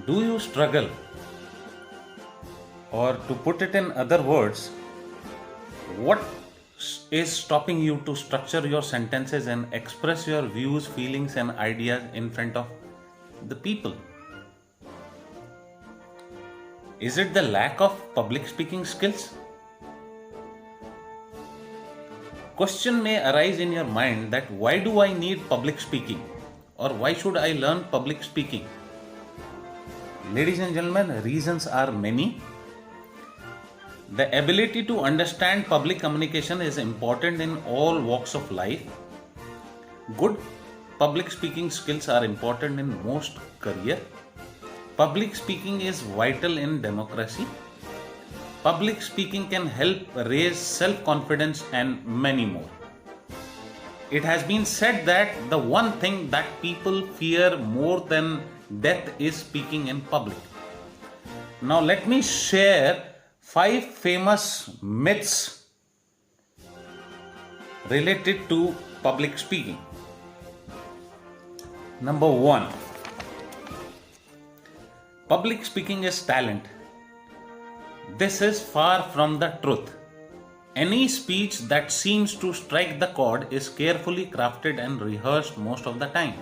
Do you struggle? Or to put it in other words, what is stopping you to structure your sentences and express your views, feelings, and ideas in front of the people? Is it the lack of public speaking skills? Question may arise in your mind that why do I need public speaking? Or why should I learn public speaking? Ladies and gentlemen, reasons are many. The ability to understand public communication is important in all walks of life. Good public speaking skills are important in most career. Public speaking is vital in democracy. Public speaking can help raise self-confidence and many more. It has been said that the one thing that people fear more than death is speaking in public. Now let me share 5 famous myths related to public speaking. Number 1. Public speaking is talent. This is far from the truth. Any speech that seems to strike the chord is carefully crafted and rehearsed most of the time.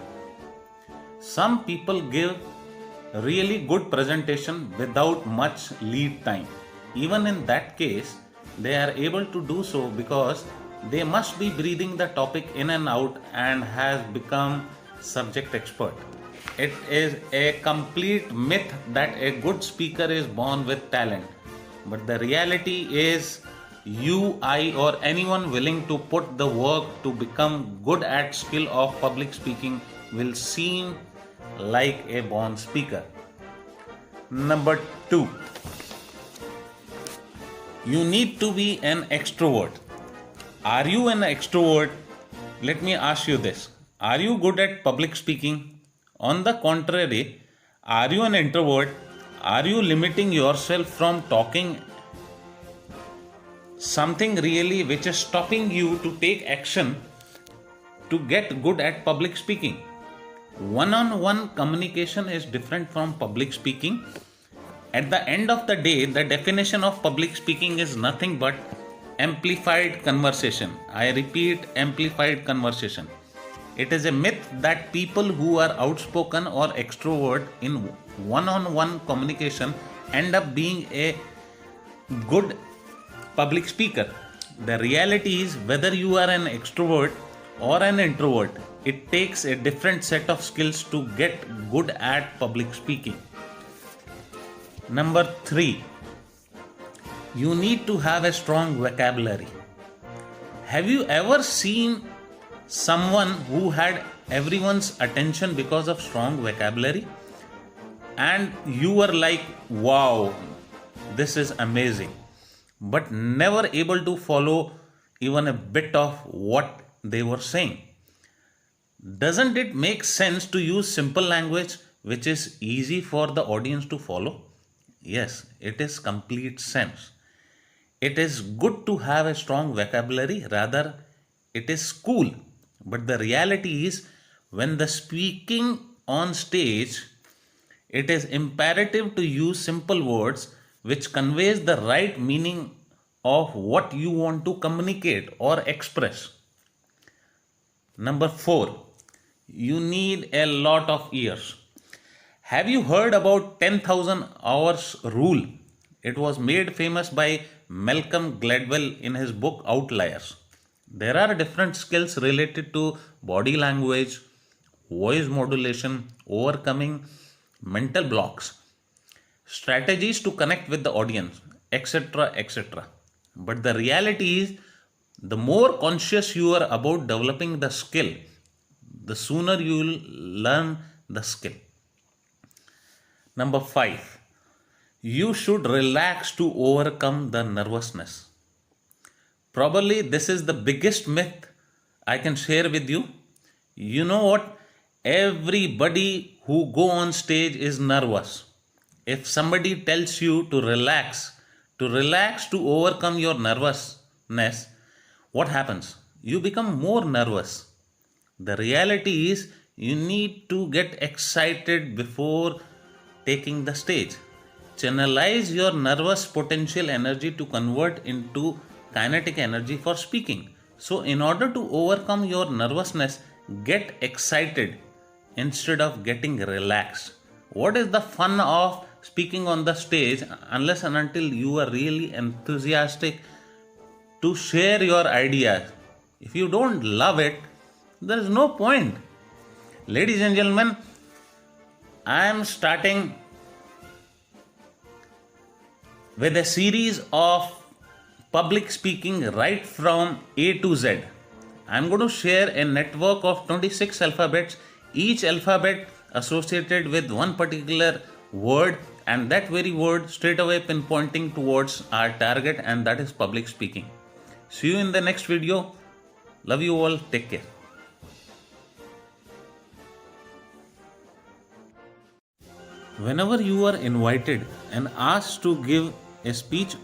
Some people give really good presentation without much lead time. Even in that case, they are able to do so because they must be breathing the topic in and out and has become subject expert. It is a complete myth that a good speaker is born with talent. But the reality is you, I, or anyone willing to put the work to become good at skill of public speaking will seem like a born speaker. Number 2. You need to be an extrovert. Are you an extrovert? Let me ask you this. Are you good at public speaking? On the contrary, are you an introvert? Are you limiting yourself from talking? Something really which is stopping you to take action to get good at public speaking. One-on-one communication is different from public speaking. At the end of the day, the definition of public speaking is nothing but amplified conversation. I repeat, amplified conversation. It is a myth that people who are outspoken or extrovert in one-on-one communication end up being a good public speaker. The reality is whether you are an extrovert or an introvert, it takes a different set of skills to get good at public speaking. Number 3. You need to have a strong vocabulary. Have you ever seen someone who had everyone's attention because of strong vocabulary? And you were like, wow, this is amazing, but never able to follow even a bit of what they were saying. Doesn't it make sense to use simple language which is easy for the audience to follow? Yes, it is complete sense. It is good to have a strong vocabulary, rather it is cool. But the reality is when the speaking on stage, it is imperative to use simple words which conveys the right meaning of what you want to communicate or express. Number 4. You need a lot of ears. Have you heard about 10,000 hours rule? It was made famous by Malcolm Gladwell in his book Outliers. There are different skills related to body language, voice modulation, overcoming mental blocks, strategies to connect with the audience, etc. etc. But the reality is, the more conscious you are about developing the skill, the sooner you will learn the skill. Number 5. You should relax to overcome the nervousness. Probably this is the biggest myth I can share with you. You know what? Everybody who go on stage is nervous. If somebody tells you to relax to overcome your nervousness, what happens? You become more nervous. The reality is you need to get excited before taking the stage. Channelize your nervous potential energy to convert into kinetic energy for speaking. So, in order to overcome your nervousness, get excited instead of getting relaxed. What is the fun of speaking on the stage unless and until you are really enthusiastic to share your ideas? If you don't love it, there is no point. Ladies and gentlemen, I am starting with a series of public speaking right from A to Z. I'm going to share a network of 26 alphabets, each alphabet associated with one particular word, and that very word straight away pinpointing towards our target, and that is public speaking. See you in the next video. Love you all. Take care. Whenever you are invited and asked to give a speech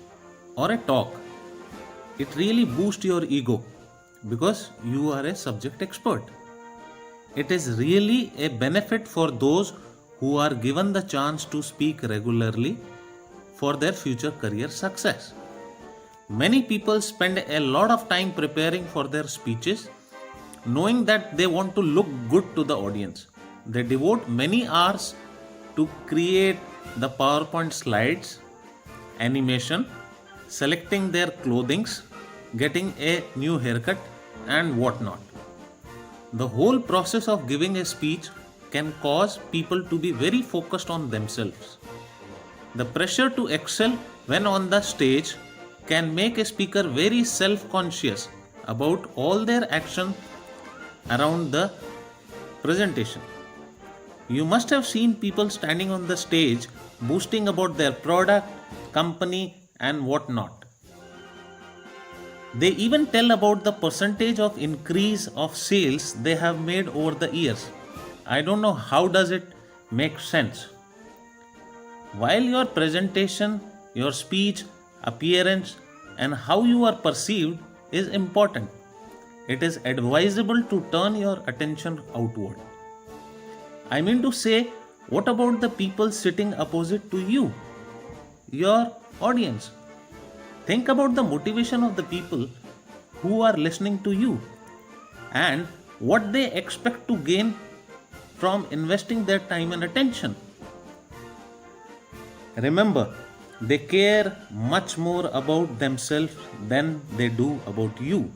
or a talk, it really boosts your ego because you are a subject expert. It is really a benefit for those who are given the chance to speak regularly for their future career success. Many people spend a lot of time preparing for their speeches, knowing that they want to look good to the audience. They devote many hours to create the PowerPoint slides, animation, selecting their clothings, getting a new haircut, and whatnot. The whole process of giving a speech can cause people to be very focused on themselves. The pressure to excel when on the stage can make a speaker very self-conscious about all their actions around the presentation. You must have seen people standing on the stage boasting about their product, company, and whatnot. They even tell about the percentage of increase of sales they have made over the years. I don't know how does it make sense. While your presentation, your speech, appearance, and how you are perceived is important, it is advisable to turn your attention outward. I mean to say, what about the people sitting opposite to you, your audience? Think about the motivation of the people who are listening to you and what they expect to gain from investing their time and attention. Remember, they care much more about themselves than they do about you.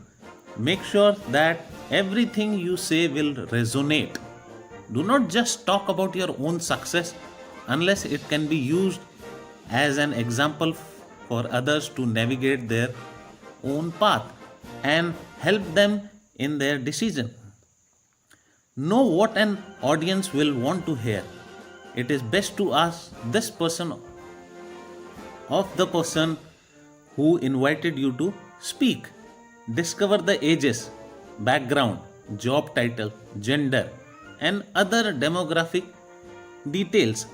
Make sure that everything you say will resonate. Do not just talk about your own success unless it can be used as an example for others to navigate their own path and help them in their decision. Know what an audience will want to hear. It is best to ask this person of the person who invited you to speak. Discover the ages, background, job title, gender, and other demographic details.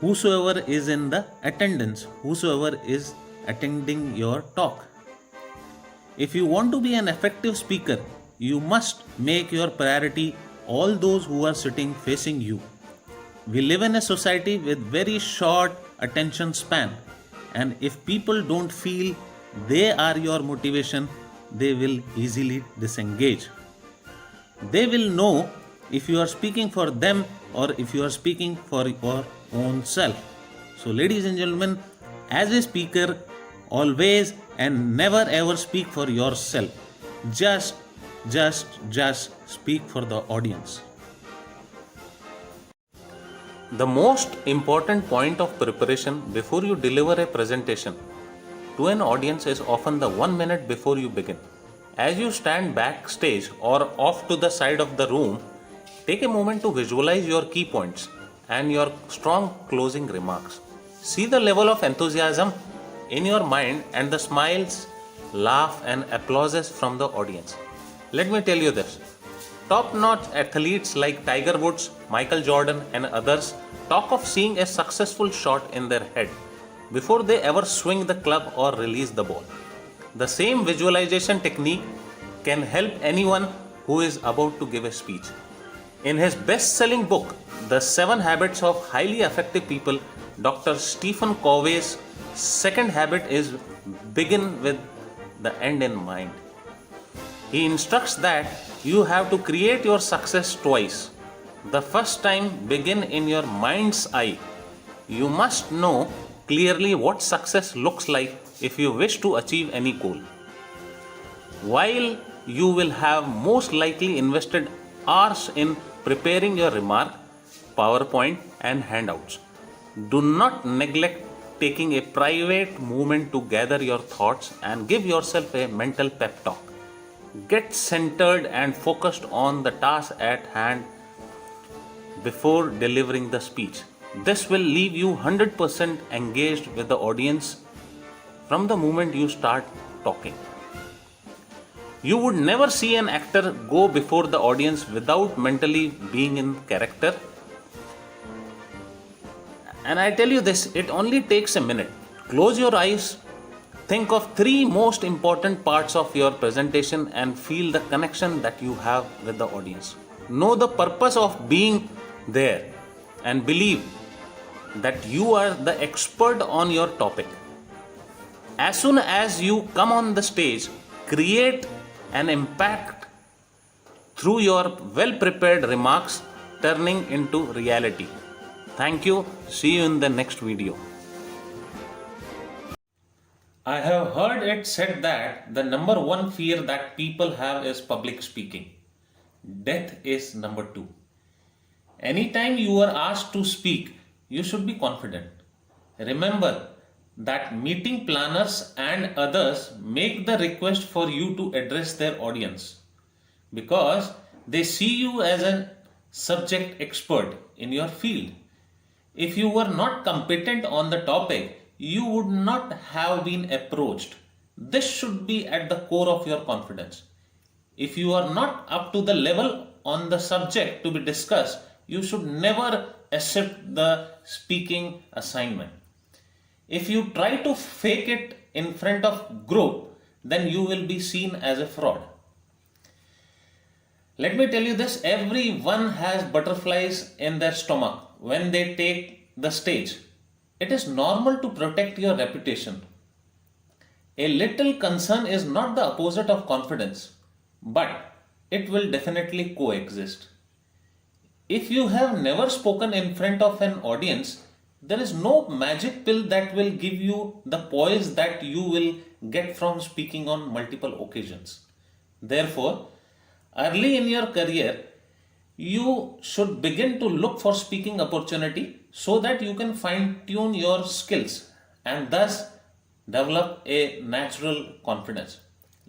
Whosoever is in the attendance, whosoever is attending your talk. If you want to be an effective speaker, you must make your priority all those who are sitting facing you. We live in a society with very short attention span, and if people don't feel they are your motivation, they will easily disengage. They will know if you are speaking for them or if you are speaking for your own self. So, ladies and gentlemen, as a speaker, always and never ever speak for yourself. Just speak for the audience. The most important point of preparation before you deliver a presentation to an audience is often the 1 minute before you begin. As you stand backstage or off to the side of the room, take a moment to visualize your key points and your strong closing remarks. See the level of enthusiasm in your mind and the smiles, laugh, and applauses from the audience. Let me tell you this. Top-notch athletes like Tiger Woods, Michael Jordan, and others talk of seeing a successful shot in their head before they ever swing the club or release the ball. The same visualization technique can help anyone who is about to give a speech. In his best-selling book, The 7 Habits of Highly Effective People, Dr. Stephen Covey's second habit is begin with the end in mind. He instructs that you have to create your success twice. The first time, begin in your mind's eye. You must know clearly what success looks like if you wish to achieve any goal. While you will have most likely invested hours in preparing your remark, PowerPoint, and handouts, do not neglect taking a private moment to gather your thoughts and give yourself a mental pep talk. Get centered and focused on the task at hand before delivering the speech. This will leave you 100% engaged with the audience from the moment you start talking. You would never see an actor go before the audience without mentally being in character. And I tell you this, it only takes a minute. Close your eyes, think of 3 most important parts of your presentation and feel the connection that you have with the audience. Know the purpose of being there and believe that you are the expert on your topic. As soon as you come on the stage, create an impact through your well-prepared remarks turning into reality. Thank you. See you in the next video. I have heard it said that the number one fear that people have is public speaking. Death is number 2. Anytime you are asked to speak, you should be confident. Remember that meeting planners and others make the request for you to address their audience because they see you as a subject expert in your field. If you were not competent on the topic, you would not have been approached. This should be at the core of your confidence. If you are not up to the level on the subject to be discussed, you should never accept the speaking assignment. If you try to fake it in front of group, then you will be seen as a fraud. Let me tell you this, everyone has butterflies in their stomach when they take the stage. It is normal to protect your reputation. A little concern is not the opposite of confidence, but it will definitely coexist. If you have never spoken in front of an audience, there is no magic pill that will give you the poise that you will get from speaking on multiple occasions. Therefore, early in your career, you should begin to look for speaking opportunity so that you can fine tune your skills and thus develop a natural confidence.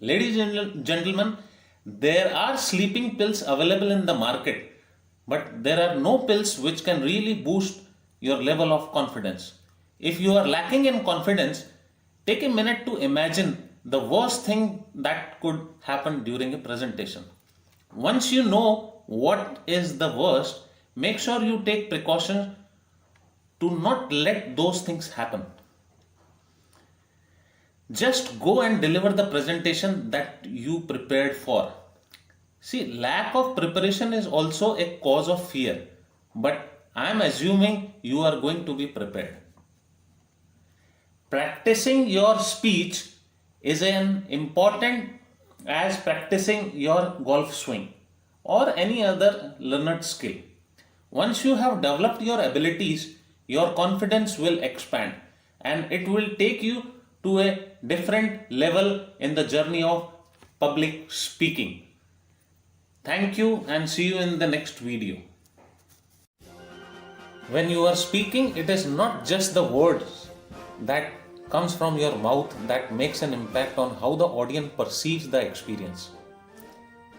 Ladies and gentlemen, there are sleeping pills available in the market, but there are no pills which can really boost your level of confidence. If you are lacking in confidence, take a minute to imagine the worst thing that could happen during a presentation. Once you know what is the worst, make sure you take precautions to not let those things happen. Just go and deliver the presentation that you prepared for. See, lack of preparation is also a cause of fear, but I am assuming you are going to be prepared. Practicing your speech is as important as practicing your golf swing or any other learned skill. Once you have developed your abilities, your confidence will expand and it will take you to a different level in the journey of public speaking. Thank you and see you in the next video. When you are speaking, it is not just the words that comes from your mouth that makes an impact on how the audience perceives the experience.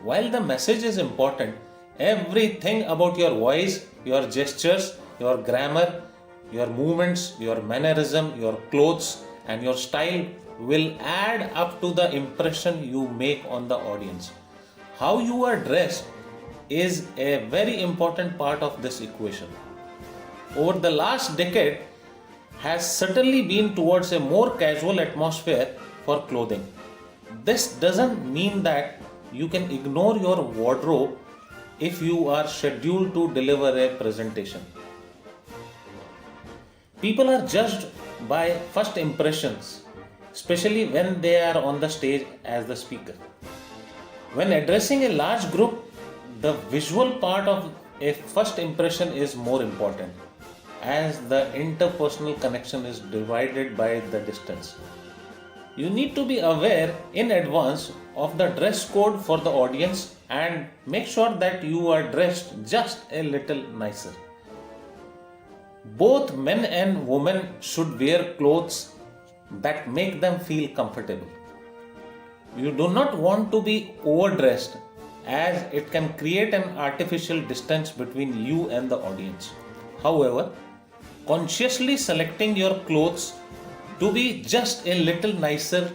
While the message is important, everything about your voice, your gestures, your grammar, your movements, your mannerism, your clothes and your style will add up to the impression you make on the audience. How you are dressed is a very important part of this equation. Over the last decade has certainly been towards a more casual atmosphere for clothing. This doesn't mean that you can ignore your wardrobe if you are scheduled to deliver a presentation. People are judged by first impressions, especially when they are on the stage as the speaker. When addressing a large group, the visual part of a first impression is more important, as the interpersonal connection is divided by the distance. You need to be aware in advance of the dress code for the audience and make sure that you are dressed just a little nicer. Both men and women should wear clothes that make them feel comfortable. You do not want to be overdressed, as it can create an artificial distance between you and the audience. However, consciously selecting your clothes to be just a little nicer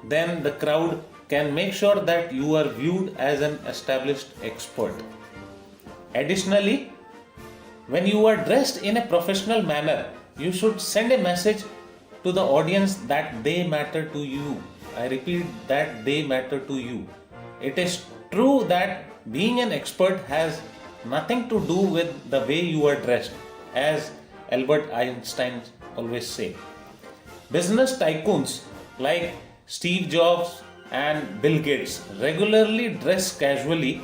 than the crowd can make sure that you are viewed as an established expert. Additionally, when you are dressed in a professional manner, you should send a message to the audience that they matter to you. I repeat, that they matter to you. It is true that being an expert has nothing to do with the way you are dressed, as Albert Einstein always say. Business tycoons like Steve Jobs and Bill Gates regularly dress casually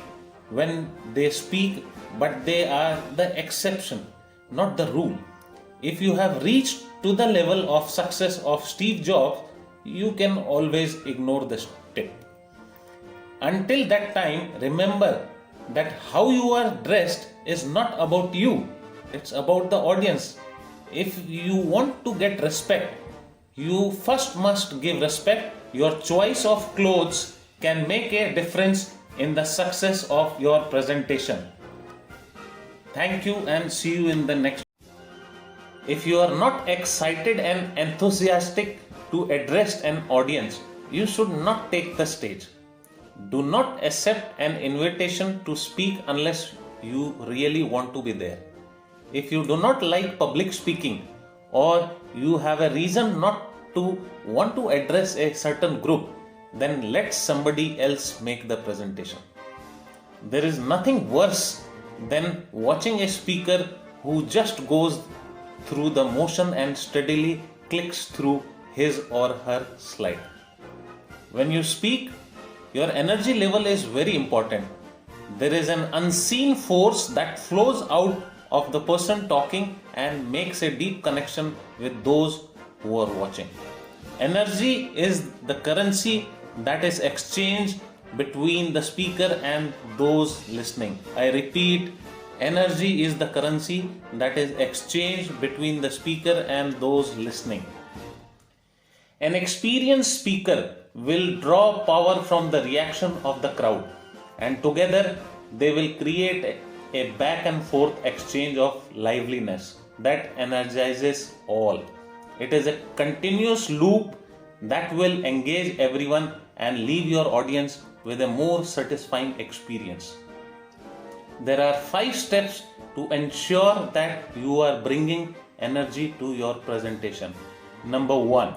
when they speak, but they are the exception, not the rule. If you have reached to the level of success of Steve Jobs, you can always ignore this tip. Until that time, remember that how you are dressed is not about you, it's about the audience. If you want to get respect, you first must give respect. Your choice of clothes can make a difference in the success of your presentation. Thank you and see you in the next. If you are not excited and enthusiastic to address an audience, you should not take the stage. Do not accept an invitation to speak unless you really want to be there. If you do not like public speaking, or you have a reason not to want to address a certain group, then let somebody else make the presentation. There is nothing worse than watching a speaker who just goes through the motion and steadily clicks through his or her slide. When you speak, your energy level is very important. There is an unseen force that flows out of the person talking and makes a deep connection with those who are watching. Energy is the currency that is exchanged between the speaker and those listening. I repeat, energy is the currency that is exchanged between the speaker and those listening. An experienced speaker will draw power from the reaction of the crowd, and together they will create a back and forth exchange of liveliness that energizes all. It is a continuous loop that will engage everyone and leave your audience with a more satisfying experience. There are 5 steps to ensure that you are bringing energy to your presentation. Number 1,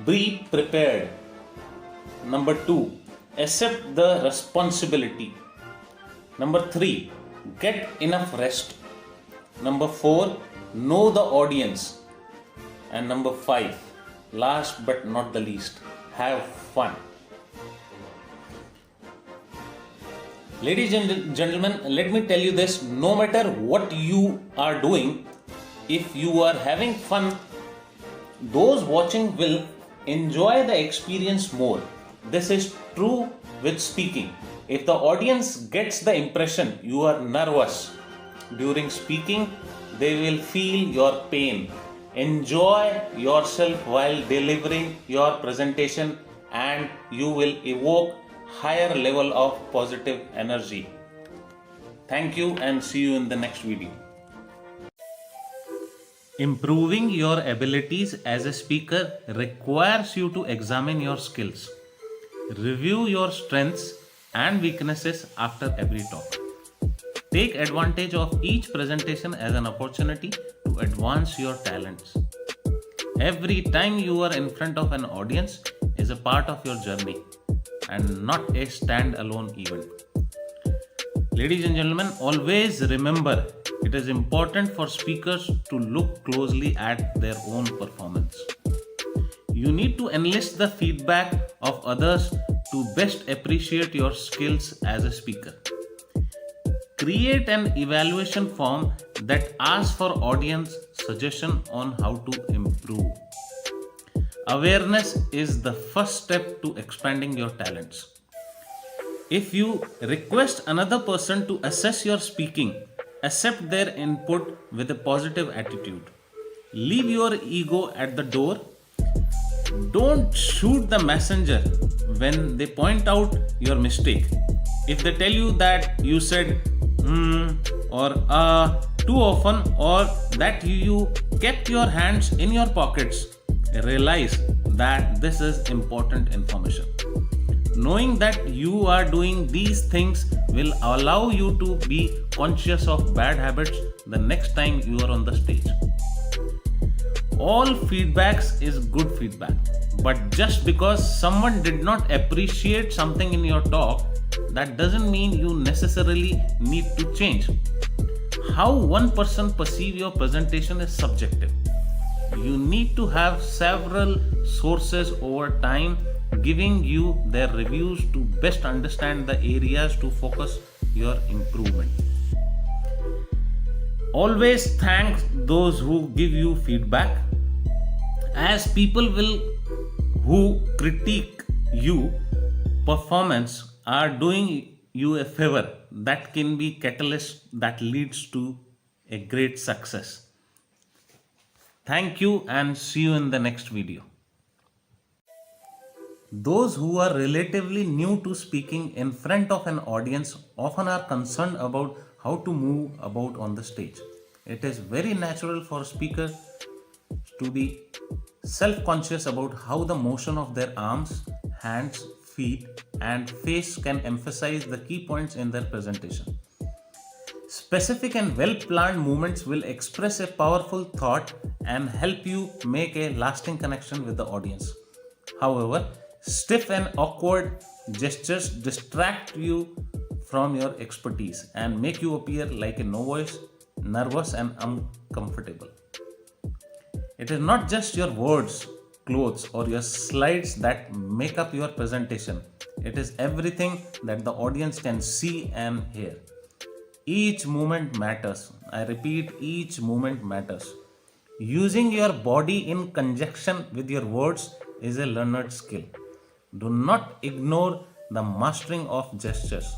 be prepared. Number 2, accept the responsibility. Number 3, get enough rest. Number 4, know the audience. And number 5, last but not the least, have fun. Ladies and gentlemen, let me tell you this, no matter what you are doing, if you are having fun, those watching will enjoy the experience more. This is true with speaking. If the audience gets the impression you are nervous during speaking, they will feel your pain. Enjoy yourself while delivering your presentation and you will evoke higher level of positive energy. Thank you and see you in the next video. Improving your abilities as a speaker requires you to examine your skills. Review your strengths and weaknesses after every talk. Take advantage of each presentation as an opportunity to advance your talents. Every time you are in front of an audience is a part of your journey and not a stand-alone event. Ladies and gentlemen, always remember it is important for speakers to look closely at their own performance. You need to enlist the feedback of others to best appreciate your skills as a speaker. Create an evaluation form that asks for audience suggestion on how to improve. Awareness is the first step to expanding your talents. If you request another person to assess your speaking, accept their input with a positive attitude. Leave your ego at the door. Don't shoot the messenger when they point out your mistake. If they tell you that you said or too often, or that you kept your hands in your pockets, realize that this is important information. Knowing that you are doing these things will allow you to be conscious of bad habits the next time you are on the stage. All feedbacks is good feedback, but just because someone did not appreciate something in your talk, that doesn't mean you necessarily need to change. How one person perceives your presentation is subjective. You need to have several sources over time giving you their reviews to best understand the areas to focus your improvement. Always thank those who give you feedback, as people will who critique you performance are doing you a favor that can be catalyst that leads to a great success. Thank you and see you in the next video. Those who are relatively new to speaking in front of an audience often are concerned about how to move about on the stage. It is very natural for speakers to be self-conscious about how the motion of their arms, hands, feet, and face can emphasize the key points in their presentation. Specific and well-planned movements will express a powerful thought and help you make a lasting connection with the audience. However, stiff and awkward gestures distract you from your expertise and make you appear like a novice, nervous, and uncomfortable. It is not just your words, clothes, or your slides that make up your presentation. It is everything that the audience can see and hear. Each movement matters. I repeat, each movement matters. Using your body in conjunction with your words is a learned skill. Do not ignore the mastering of gestures,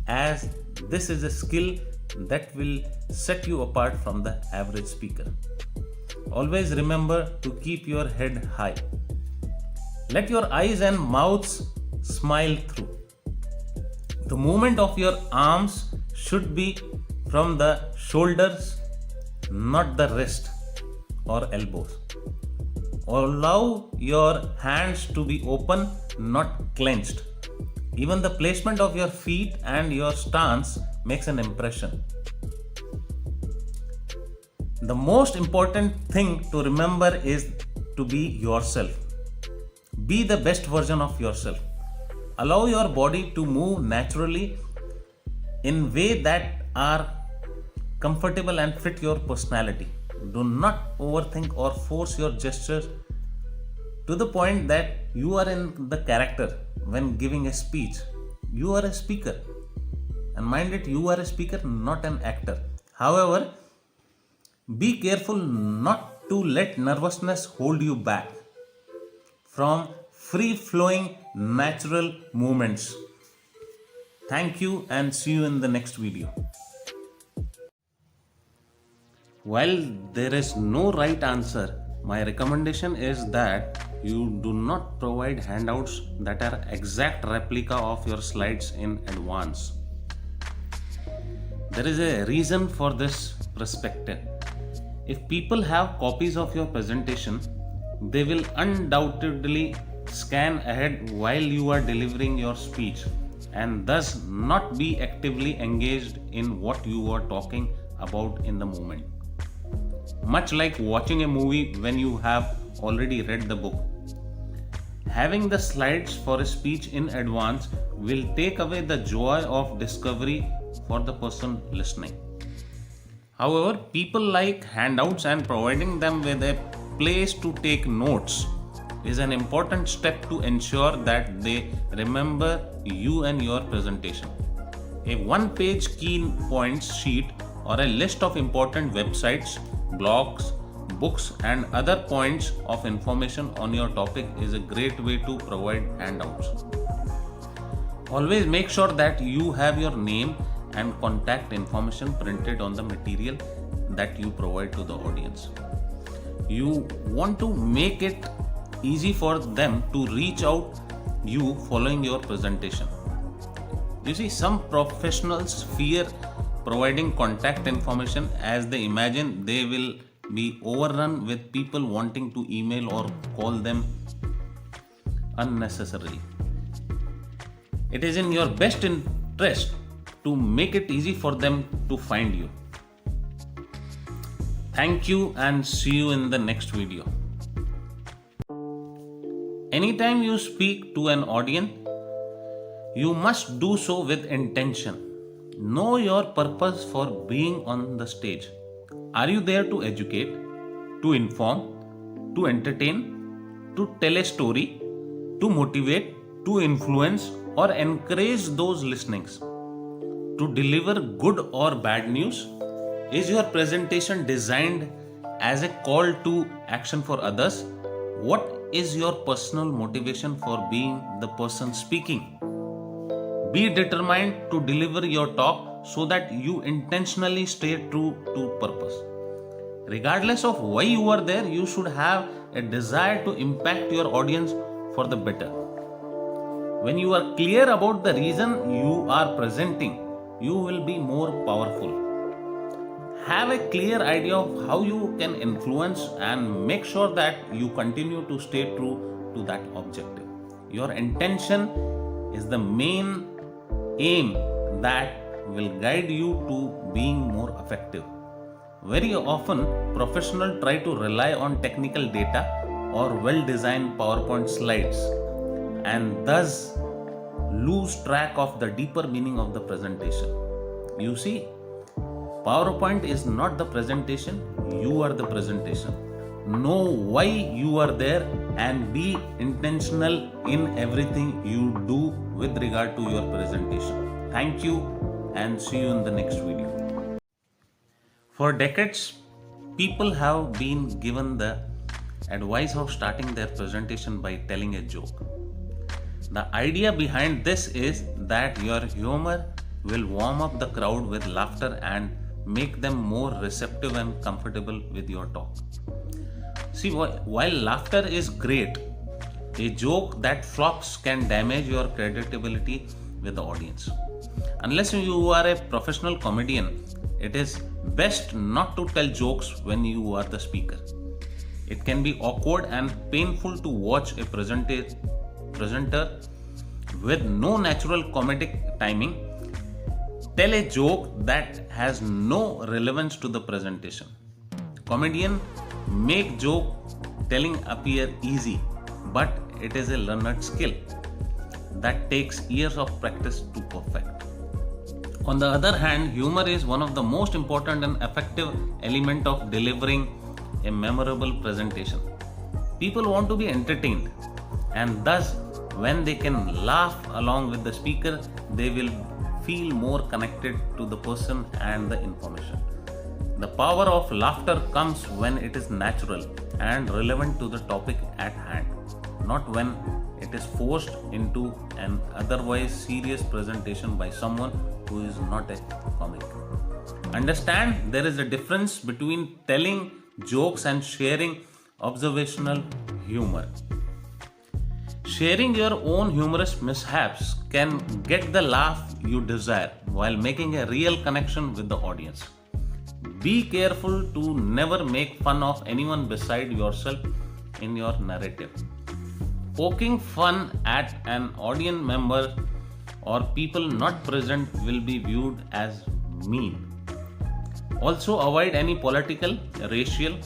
as this is a skill that will set you apart from the average speaker. Always remember to keep your head high. Let your eyes and mouths smile through. The movement of your arms should be from the shoulders, not the wrist or elbows. Allow your hands to be open, not clenched. Even the placement of your feet and your stance makes an impression. The most important thing to remember is to be yourself. Be the best version of yourself. Allow your body to move naturally in ways that are comfortable and fit your personality. Do not overthink or force your gestures to the point that you are in the character when giving a speech. You are a speaker. And mind it, you are a speaker, not an actor. However, be careful not to let nervousness hold you back from free-flowing natural movements. Thank you and see you in the next video. While there is no right answer, my recommendation is that you do not provide handouts that are exact replica of your slides in advance. There is a reason for this perspective. If people have copies of your presentation, they will undoubtedly scan ahead while you are delivering your speech and thus not be actively engaged in what you are talking about in the moment. Much like watching a movie when you have already read the book. Having the slides for a speech in advance will take away the joy of discovery for the person listening. However, people like handouts, and providing them with a place to take notes is an important step to ensure that they remember you and your presentation. A one-page key points sheet or a list of important websites, blogs, books, and other points of information on your topic is a great way to provide handouts. Always make sure that you have your name and contact information printed on the material that you provide to the audience. You want to make it easy for them to reach out you following your presentation. You see, some professionals fear providing contact information as they imagine they will be overrun with people wanting to email or call them unnecessarily. It is in your best interest to make it easy for them to find you. Thank you and see you in the next video. Anytime you speak to an audience, you must do so with intention. Know your purpose for being on the stage. Are you there to educate, to inform, to entertain, to tell a story, to motivate, to influence, or encourage those listenings? To deliver good or bad news? Is your presentation designed as a call to action for others? What is your personal motivation for being the person speaking? Be determined to deliver your talk so that you intentionally stay true to purpose. Regardless of why you are there, you should have a desire to impact your audience for the better. When you are clear about the reason you are presenting, you will be more powerful. Have a clear idea of how you can influence and make sure that you continue to stay true to that objective. Your intention is the main aim that will guide you to being more effective. Very often, professionals try to rely on technical data or well-designed PowerPoint slides and thus lose track of the deeper meaning of the presentation. You see, PowerPoint is not the presentation, you are the presentation. Know why you are there and be intentional in everything you do with regard to your presentation. Thank you and see you in the next video. For decades, people have been given the advice of starting their presentation by telling a joke. The idea behind this is that your humor will warm up the crowd with laughter and make them more receptive and comfortable with your talk. See, while laughter is great, a joke that flops can damage your credibility with the audience. Unless you are a professional comedian, it is best not to tell jokes when you are the speaker. It can be awkward and painful to watch a presenter with no natural comedic timing tell a joke that has no relevance to the presentation. Comedians make joke telling appear easy, but it is a learned skill that takes years of practice to perfect. On the other hand, humor is one of the most important and effective element of delivering a memorable presentation. People want to be entertained, and thus when they can laugh along with the speaker, they will feel more connected to the person and the information. The power of laughter comes when it is natural and relevant to the topic at hand, not when it is forced into an otherwise serious presentation by someone who is not a comic. Understand, there is a difference between telling jokes and sharing observational humor. Sharing your own humorous mishaps can get the laugh you desire while making a real connection with the audience. Be careful to never make fun of anyone beside yourself in your narrative. Poking fun at an audience member or people not present will be viewed as mean. Also, avoid any political, racial,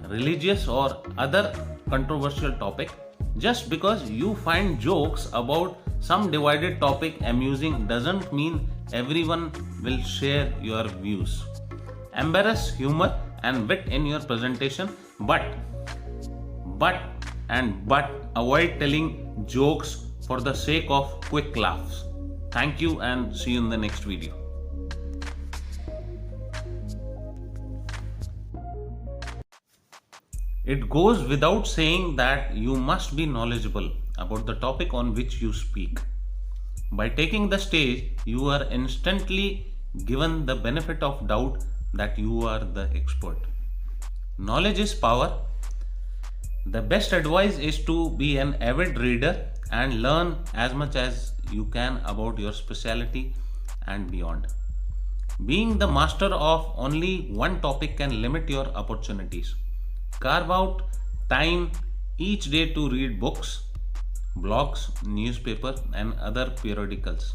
religious, or other controversial topic. Just because you find jokes about some divided topic amusing doesn't mean everyone will share your views. Embrace humor and wit in your presentation, but but avoid telling jokes for the sake of quick laughs. Thank you and see you in the next video. It goes without saying that you must be knowledgeable about the topic on which you speak. By taking the stage, you are instantly given the benefit of doubt that you are the expert. Knowledge is power. The best advice is to be an avid reader and learn as much as you can about your specialty and beyond. Being the master of only one topic can limit your opportunities. Carve out time each day to read books, blogs, newspaper, and other periodicals.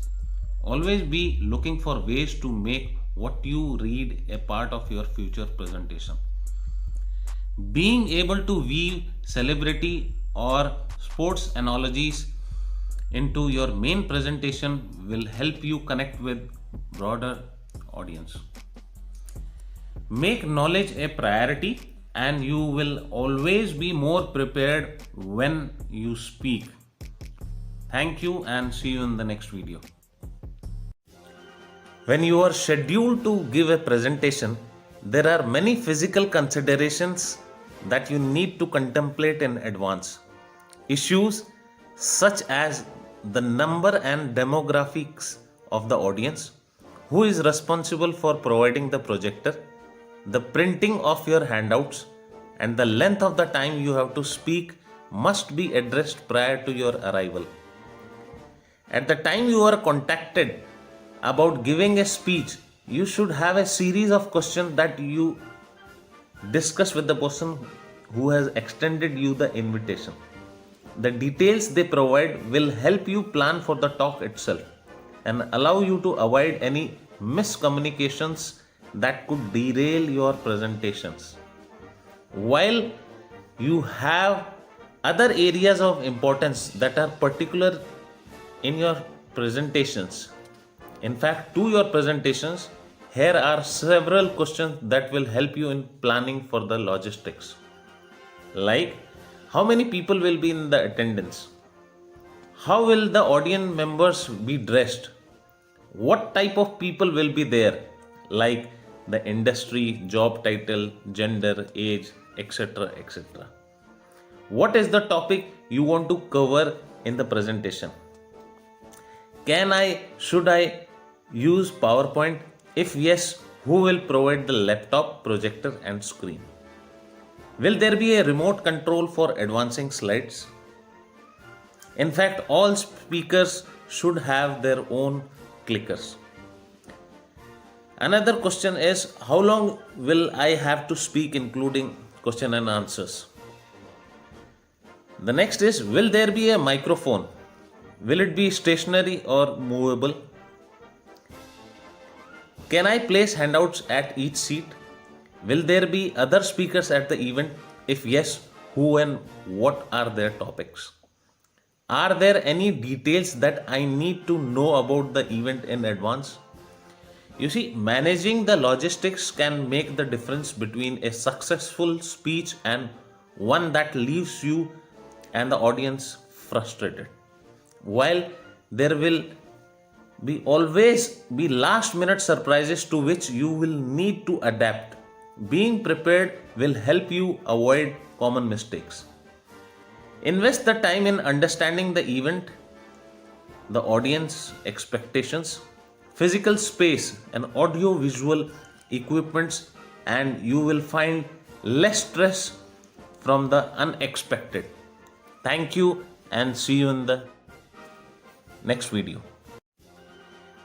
Always be looking for ways to make what you read a part of your future presentation. Being able to weave celebrity or sports analogies into your main presentation will help you connect with broader audience. Make knowledge a priority and you will always be more prepared when you speak. Thank you and see you in the next video. When you are scheduled to give a presentation, there are many physical considerations that you need to contemplate in advance. Issues such as the number and demographics of the audience, who is responsible for providing the projector, the printing of your handouts, and the length of the time you have to speak must be addressed prior to your arrival. At the time you are contacted about giving a speech, you should have a series of questions that you discuss with the person who has extended you the invitation. The details they provide will help you plan for the talk itself and allow you to avoid any miscommunications that could derail your presentations. While you have other areas of importance that are particular in your presentations, in fact, to your presentations, here are several questions that will help you in planning for the logistics. Like, how many people will be in the attendance? How will the audience members be dressed? What type of people will be there? Like the industry, job title, gender, age, etc. etc. What is the topic you want to cover in the presentation? Should I use PowerPoint? If yes, who will provide the laptop, projector and screen? Will there be a remote control for advancing slides? In fact, all speakers should have their own clickers. Another question is, how long will I have to speak, including question and answers? The next is, will there be a microphone? Will it be stationary or movable? Can I place handouts at each seat? Will there be other speakers at the event? If yes, who and what are their topics? Are there any details that I need to know about the event in advance? You see, managing the logistics can make the difference between a successful speech and one that leaves you and the audience frustrated. While there will always be last minute surprises to which you will need to adapt, being prepared will help you avoid common mistakes. Invest the time in understanding the event, the audience expectations, physical space and audio visual equipments, and you will find less stress from the unexpected. Thank you and see you in the next video.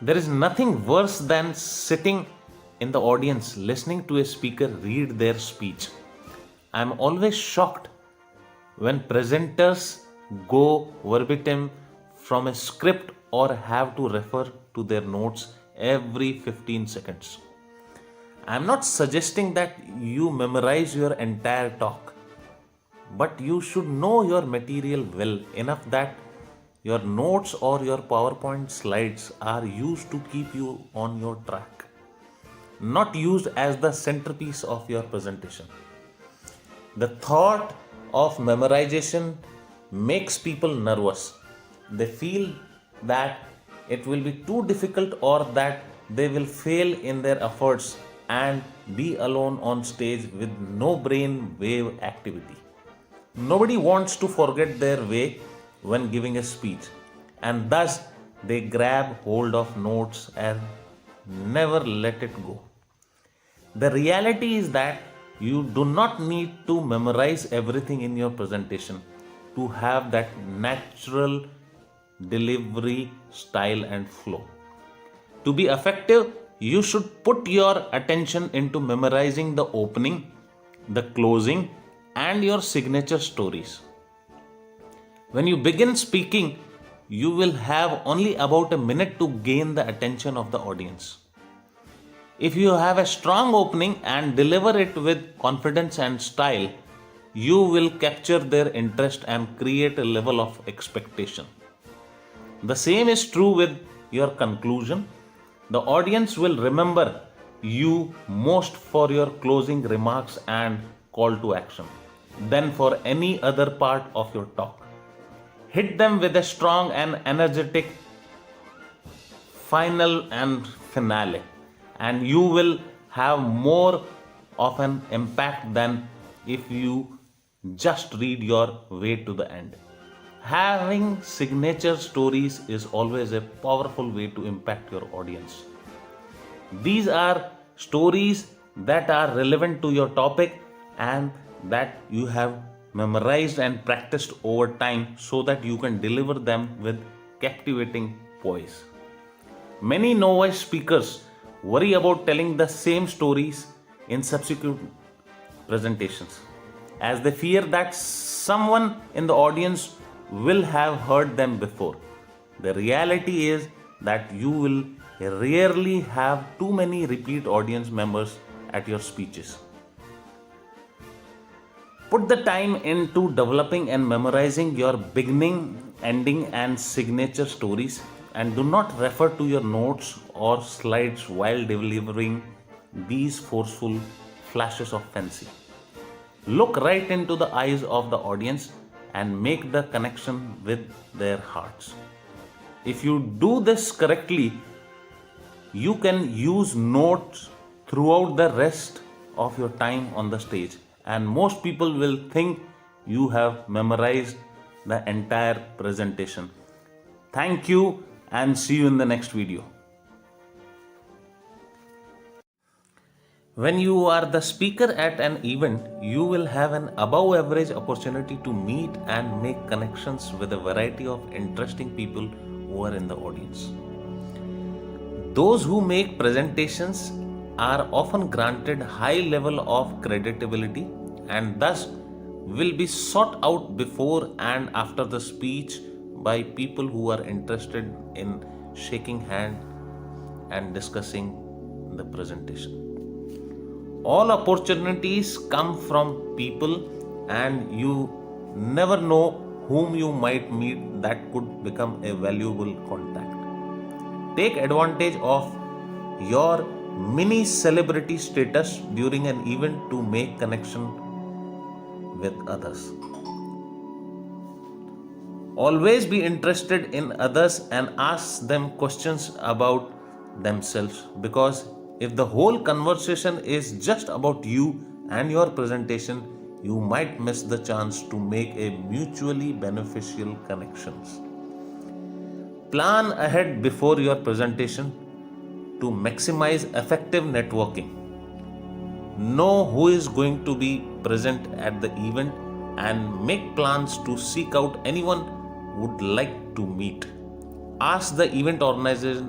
There is nothing worse than sitting in the audience listening to a speaker read their speech. I am always shocked when presenters go verbatim from a script or have to refer to their notes every 15 seconds. I am not suggesting that you memorize your entire talk, but you should know your material well enough that Your notes or your PowerPoint slides are used to keep you on your track, not used as the centerpiece of your presentation. The thought of memorization makes people nervous. They feel that it will be too difficult or that they will fail in their efforts and be alone on stage with no brain wave activity. Nobody wants to forget their way when giving a speech, and thus they grab hold of notes and never let it go. The reality is that you do not need to memorize everything in your presentation to have that natural delivery style and flow. To be effective, you should put your attention into memorizing the opening, the closing, and your signature stories. When you begin speaking, you will have only about a minute to gain the attention of the audience. If you have a strong opening and deliver it with confidence and style, you will capture their interest and create a level of expectation. The same is true with your conclusion. The audience will remember you most for your closing remarks and call to action than for any other part of your talk. Hit them with a strong and energetic final and finale, and you will have more of an impact than if you just read your way to the end. Having signature stories is always a powerful way to impact your audience. These are stories that are relevant to your topic and that you have memorized and practiced over time so that you can deliver them with captivating poise. Many novice speakers worry about telling the same stories in subsequent presentations as they fear that someone in the audience will have heard them before. The reality is that you will rarely have too many repeat audience members at your speeches. Put the time into developing and memorizing your beginning, ending, and signature stories, and do not refer to your notes or slides while delivering these forceful flashes of fancy. Look right into the eyes of the audience and make the connection with their hearts. If you do this correctly, you can use notes throughout the rest of your time on the stage, and most people will think you have memorized the entire presentation. Thank you and see you in the next video. When you are the speaker at an event, you will have an above average opportunity to meet and make connections with a variety of interesting people who are in the audience. Those who make presentations are often granted high level of credibility and thus will be sought out before and after the speech by people who are interested in shaking hands and discussing the presentation. All opportunities come from people, and you never know whom you might meet that could become a valuable contact. Take advantage of your mini celebrity status during an event to make connection with others. Always be interested in others and ask them questions about themselves, because if the whole conversation is just about you and your presentation, you might miss the chance to make a mutually beneficial connections. Plan ahead before your presentation to maximize effective networking. Know who is going to be present at the event and make plans to seek out anyone who would like to meet. Ask the event organizer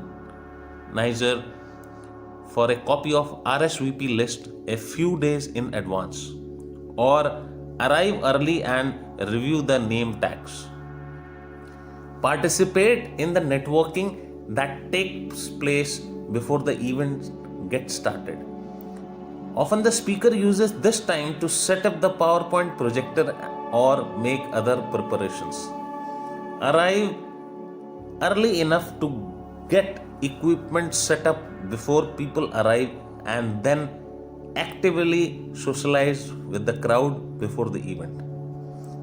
for a copy of RSVP list a few days in advance, or arrive early and review the name tags. Participate in the networking that takes place before the event gets started. Often the speaker uses this time to set up the PowerPoint projector or make other preparations. Arrive early enough to get equipment set up before people arrive, and then actively socialize with the crowd before the event.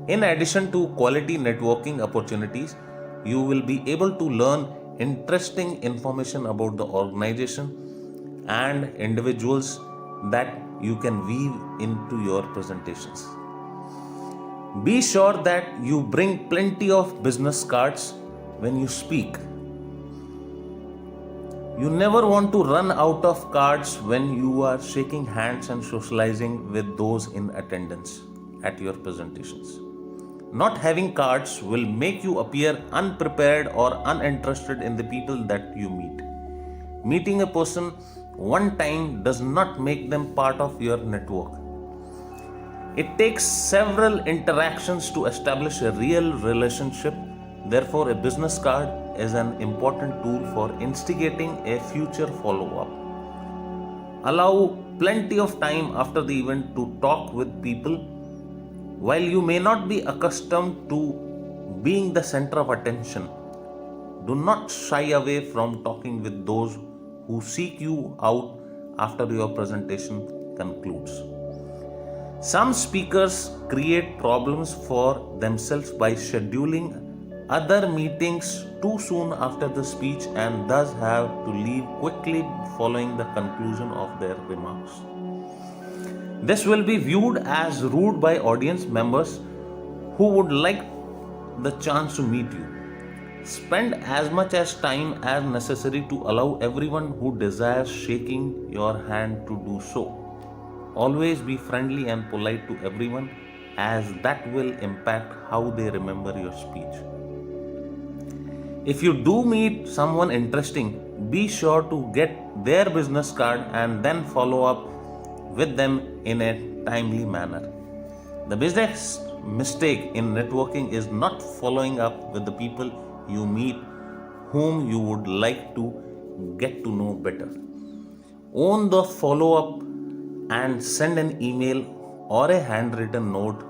In addition to quality networking opportunities, you will be able to learn interesting information about the organization and individuals that you can weave into your presentations. Be sure that you bring plenty of business cards when you speak. You never want to run out of cards when you are shaking hands and socializing with those in attendance at your presentations. Not having cards will make you appear unprepared or uninterested in the people that you meet. Meeting a person one time does not make them part of your network. It takes several interactions to establish a real relationship. Therefore, a business card is an important tool for instigating a future follow up. Allow plenty of time after the event to talk with people. While you may not be accustomed to being the center of attention, do not shy away from talking with those who seek you out after your presentation concludes. Some speakers create problems for themselves by scheduling other meetings too soon after the speech and thus have to leave quickly following the conclusion of their remarks. This will be viewed as rude by audience members who would like the chance to meet you. Spend as much as time as necessary to allow everyone who desires shaking your hand to do so. Always be friendly and polite to everyone, as that will impact how they remember your speech. If you do meet someone interesting, be sure to get their business card and then follow up with them in a timely manner. The biggest mistake in networking is not following up with the people you meet whom you would like to get to know better. Own the follow up and send an email or a handwritten note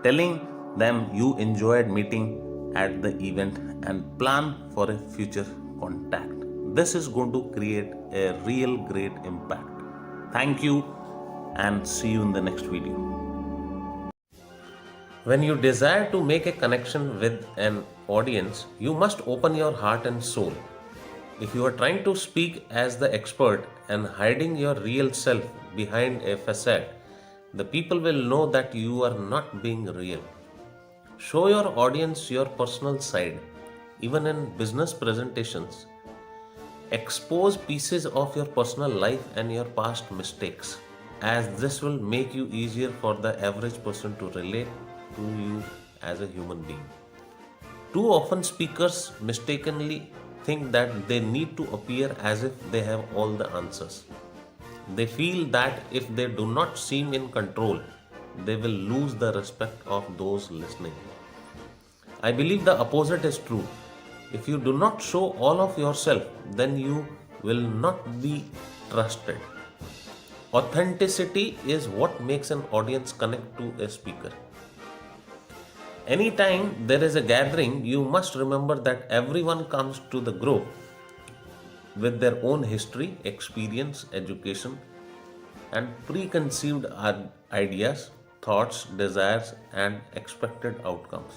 telling them you enjoyed meeting at the event and plan for a future contact. This is going to create a real great impact. Thank you and see you in the next video. When you desire to make a connection with an audience, you must open your heart and soul. If you are trying to speak as the expert and hiding your real self behind a facade, the people will know that you are not being real. Show your audience your personal side, even in business presentations. Expose pieces of your personal life and your past mistakes, as this will make you easier for the average person to relate to you as a human being. Too often speakers mistakenly think that they need to appear as if they have all the answers. They feel that if they do not seem in control, they will lose the respect of those listening. I believe the opposite is true. If you do not show all of yourself, then you will not be trusted. Authenticity is what makes an audience connect to a speaker. Anytime there is a gathering, you must remember that everyone comes to the group with their own history, experience, education, and preconceived ideas, thoughts, desires, and expected outcomes.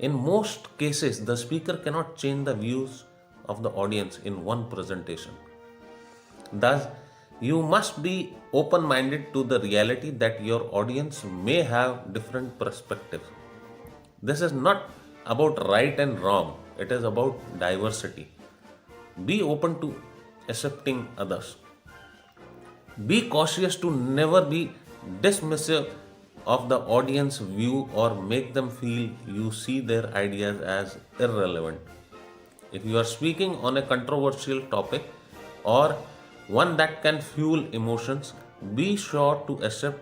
In most cases, the speaker cannot change the views of the audience in one presentation. Thus, you must be open minded to the reality that your audience may have different perspectives. This is not about right and wrong, it is about diversity. Be open to accepting others. Be cautious to never be dismissive of the audience view or make them feel you see their ideas as irrelevant. If you are speaking on a controversial topic or one that can fuel emotions, be sure to accept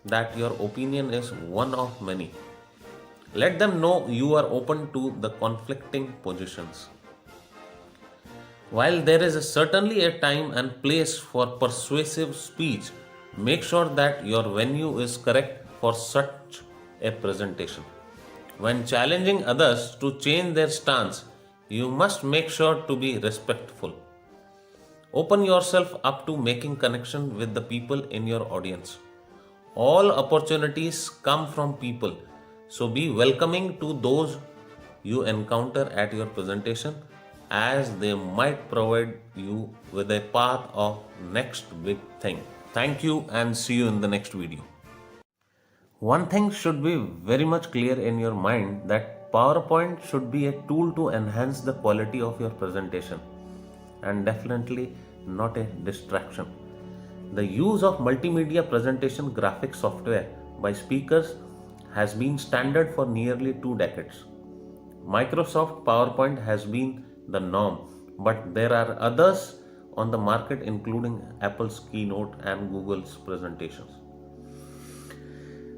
that your opinion is one of many. Let them know you are open to the conflicting positions. While there is certainly a time and place for persuasive speech, make sure that your venue is correct for such a presentation. When challenging others to change their stance, you must make sure to be respectful. Open yourself up to making connection with the people in your audience. All opportunities come from people, so be welcoming to those you encounter at your presentation, as they might provide you with a path of next big thing. Thank you and see you in the next video. One thing should be very much clear in your mind, that PowerPoint should be a tool to enhance the quality of your presentation and definitely not a distraction. The use of multimedia presentation graphic software by speakers has been standard for nearly 2 decades. Microsoft PowerPoint has been the norm, but there are others on the market, including Apple's Keynote and Google's presentations.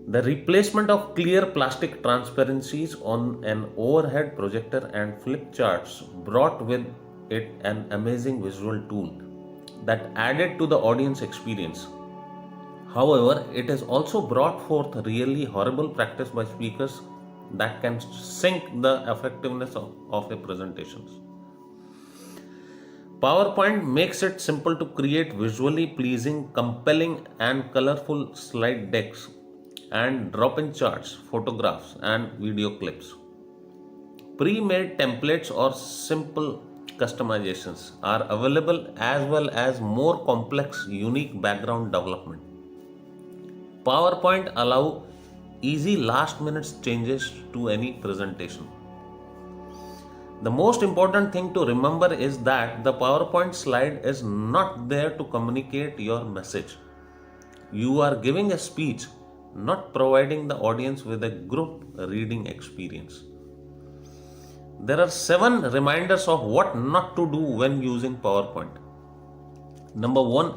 The replacement of clear plastic transparencies on an overhead projector and flip charts brought with it an amazing visual tool that added to the audience experience. However, it has also brought forth really horrible practice by speakers that can sink the effectiveness of a presentation. PowerPoint makes it simple to create visually pleasing, compelling, and colorful slide decks and drop in charts, photographs, and video clips. Pre made templates or simple customizations are available, as well as more complex, unique background development. PowerPoint allow easy last minute changes to any presentation. The most important thing to remember is that the PowerPoint slide is not there to communicate your message. You are giving a speech, not providing the audience with a group reading experience. There are 7 reminders of what not to do when using PowerPoint. Number 1,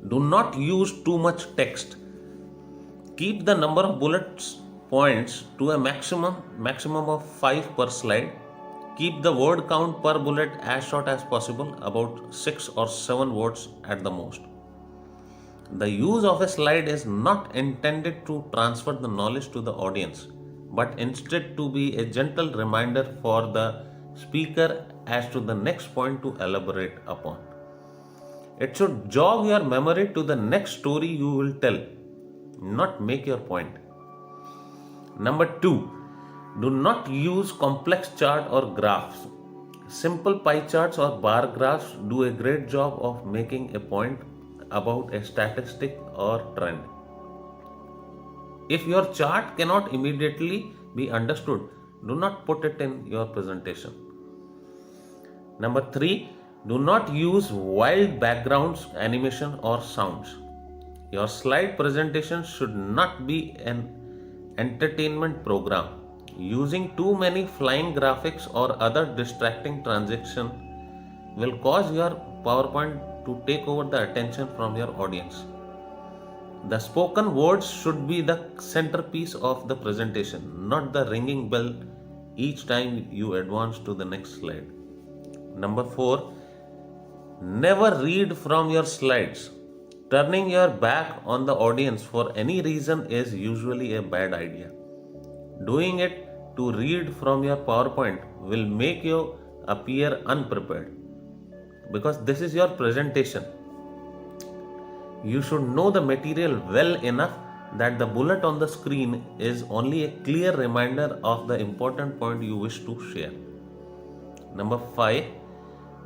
do not use too much text. Keep the number of bullet points to a maximum of 5 per slide. Keep the word count per bullet as short as possible, about 6 or 7 words at the most. The use of a slide is not intended to transfer the knowledge to the audience, but instead to be a gentle reminder for the speaker as to the next point to elaborate upon. It should jog your memory to the next story you will tell, not make your point. Number 2, do not use complex chart or graphs. Simple pie charts or bar graphs do a great job of making a point about a statistic or trend. If your chart cannot immediately be understood, do not put it in your presentation. Number 3, do not use wild backgrounds, animation, or sounds. Your slide presentation should not be an entertainment program. Using too many flying graphics or other distracting transitions will cause your PowerPoint to take over the attention from your audience. The spoken words should be the centerpiece of the presentation, not the ringing bell each time you advance to the next slide. Number 4, never read from your slides. Turning your back on the audience for any reason is usually a bad idea. Doing it to read from your PowerPoint will make you appear unprepared, because this is your presentation. You should know the material well enough that the bullet on the screen is only a clear reminder of the important point you wish to share. Number 5,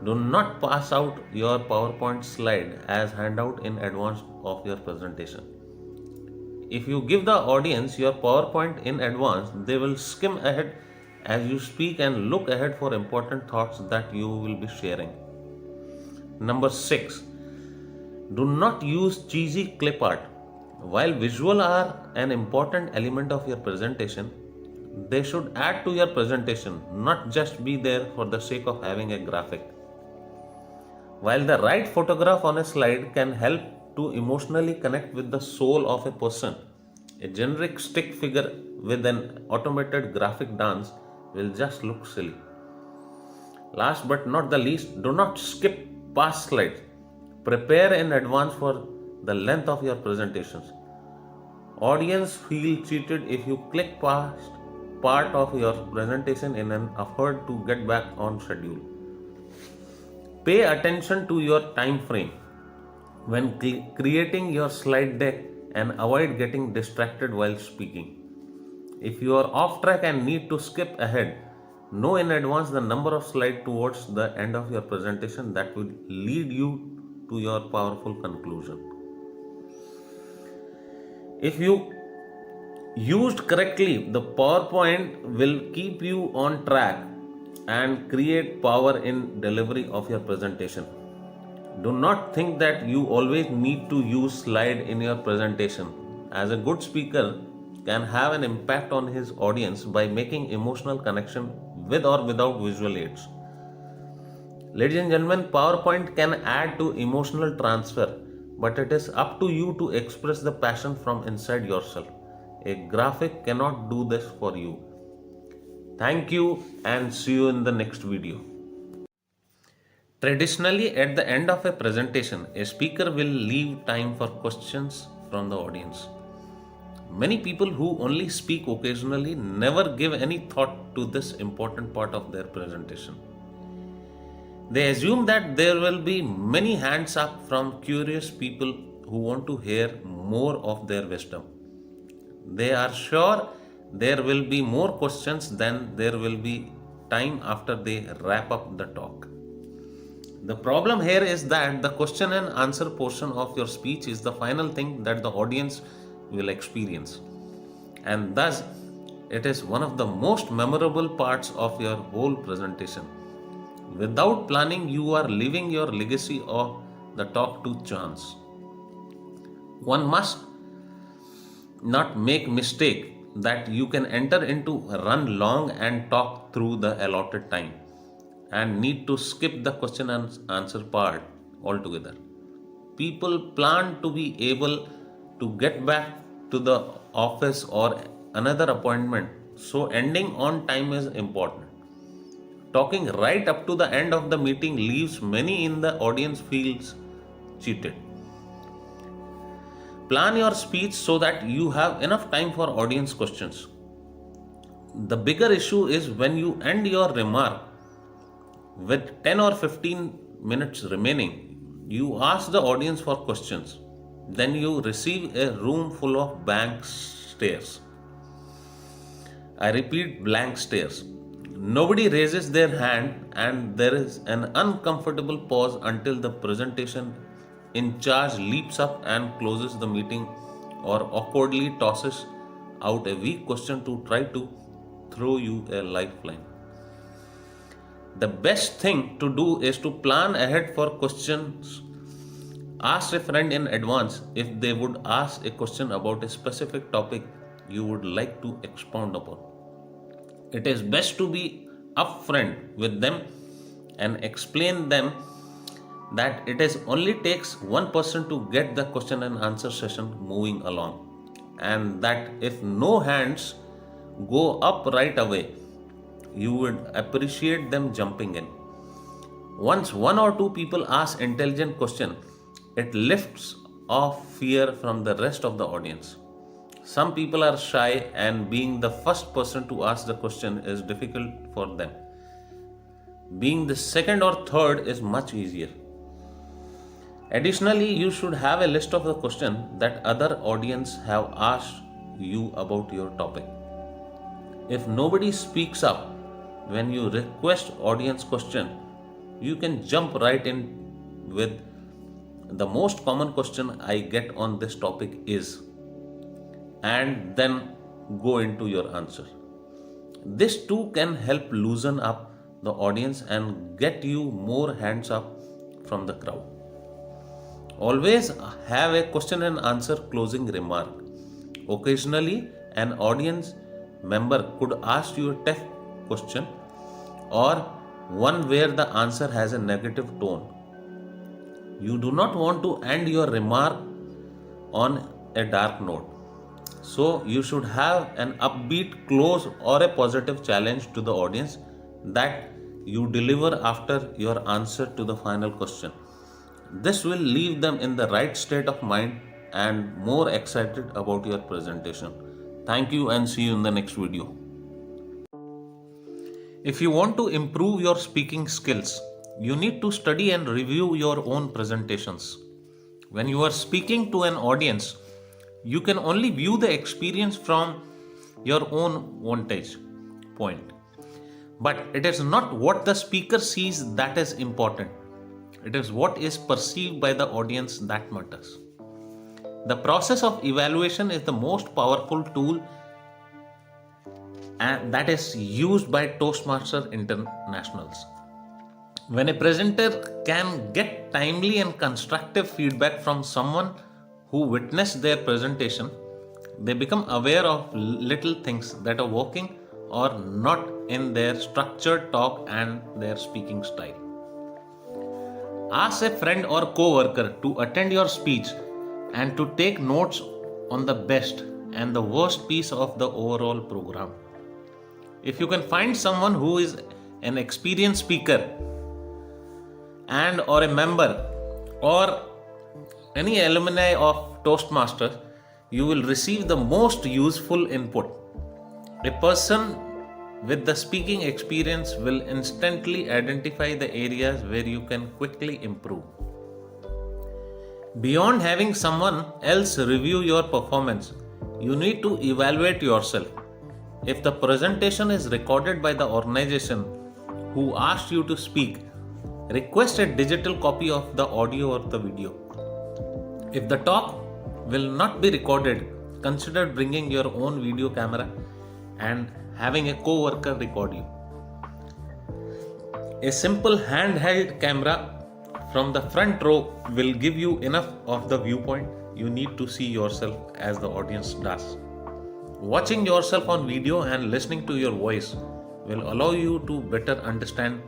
do not pass out your PowerPoint slide as handout in advance of your presentation. If you give the audience your PowerPoint in advance, they will skim ahead as you speak and look ahead for important thoughts that you will be sharing. Number 6, do not use cheesy clip art. While visual are an important element of your presentation, they should add to your presentation, not just be there for the sake of having a graphic. While the right photograph on a slide can help to emotionally connect with the soul of a person, a generic stick figure with an automated graphic dance will just look silly. Last but not the least, do not skip past slides. Prepare in advance for the length of your presentations. Audience feel cheated if you click past part of your presentation in an effort to get back on schedule. Pay attention to your time frame when creating your slide deck and avoid getting distracted while speaking. If you are off track and need to skip ahead, know in advance the number of slides towards the end of your presentation that will lead you to your powerful conclusion. If you used correctly, the PowerPoint will keep you on track and create power in delivery of your presentation. Do not think that you always need to use slide in your presentation, as a good speaker can have an impact on his audience by making emotional connection with or without visual aids. Ladies and gentlemen, PowerPoint can add to emotional transfer, but it is up to you to express the passion from inside yourself. A graphic cannot do this for you. Thank you and see you in the next video. Traditionally, at the end of a presentation, a speaker will leave time for questions from the audience. Many people who only speak occasionally never give any thought to this important part of their presentation. They assume that there will be many hands up from curious people who want to hear more of their wisdom. They are sure there will be more questions than there will be time after they wrap up the talk. The problem here is that the question and answer portion of your speech is the final thing that the audience will experience. And thus, it is one of the most memorable parts of your whole presentation. Without planning, you are leaving your legacy of the talk to chance. One must not make mistake that you can enter into run long and talk through the allotted time and need to skip the question and answer part altogether. People plan to be able to get back to the office or another appointment, so ending on time is important. Talking right up to the end of the meeting leaves many in the audience feels cheated. Plan your speech so that you have enough time for audience questions. The bigger issue is when you end your remark with 10 or 15 minutes remaining, you ask the audience for questions. Then you receive a room full of blank stares. I repeat, blank stares. Nobody raises their hand, and there is an uncomfortable pause until the presentation in charge leaps up and closes the meeting or awkwardly tosses out a weak question to try to throw you a lifeline. The best thing to do is to plan ahead for questions. Ask a friend in advance if they would ask a question about a specific topic you would like to expound upon. It is best to be upfront with them and explain them that it is only takes one person to get the question and answer session moving along, and that if no hands go up right away, you would appreciate them jumping in. Once one or two people ask intelligent question, it lifts off fear from the rest of the audience. Some people are shy, and being the first person to ask the question is difficult for them. Being the second or third is much easier. Additionally, you should have a list of the questions that other audience have asked you about your topic. If nobody speaks up when you request audience question, you can jump right in with the most common question I get on this topic is, and then go into your answer. This too can help loosen up the audience and get you more hands up from the crowd. Always have a question and answer closing remark. Occasionally, an audience member could ask you a tough question or one where the answer has a negative tone. You do not want to end your remark on a dark note. So you should have an upbeat close or a positive challenge to the audience that you deliver after your answer to the final question. This will leave them in the right state of mind and more excited about your presentation. Thank you and see you in the next video. If you want to improve your speaking skills, you need to study and review your own presentations. When you are speaking to an audience, you can only view the experience from your own vantage point. But it is not what the speaker sees that is important. It is what is perceived by the audience that matters. The process of evaluation is the most powerful tool and that is used by Toastmaster internationals. When a presenter can get timely and constructive feedback from someone who witnessed their presentation, they become aware of little things that are working or not in their structured talk and their speaking style. Ask a friend or co-worker to attend your speech and to take notes on the best and the worst piece of the overall program. If you can find someone who is an experienced speaker and or a member or any alumni of Toastmasters, you will receive the most useful input. A person with the speaking experience will instantly identify the areas where you can quickly improve. Beyond having someone else review your performance, you need to evaluate yourself. If the presentation is recorded by the organization who asked you to speak, request a digital copy of the audio or the video. If the talk will not be recorded, consider bringing your own video camera and having a co-worker record you. A simple handheld camera from the front row will give you enough of the viewpoint you need to see yourself as the audience does. Watching yourself on video and listening to your voice will allow you to better understand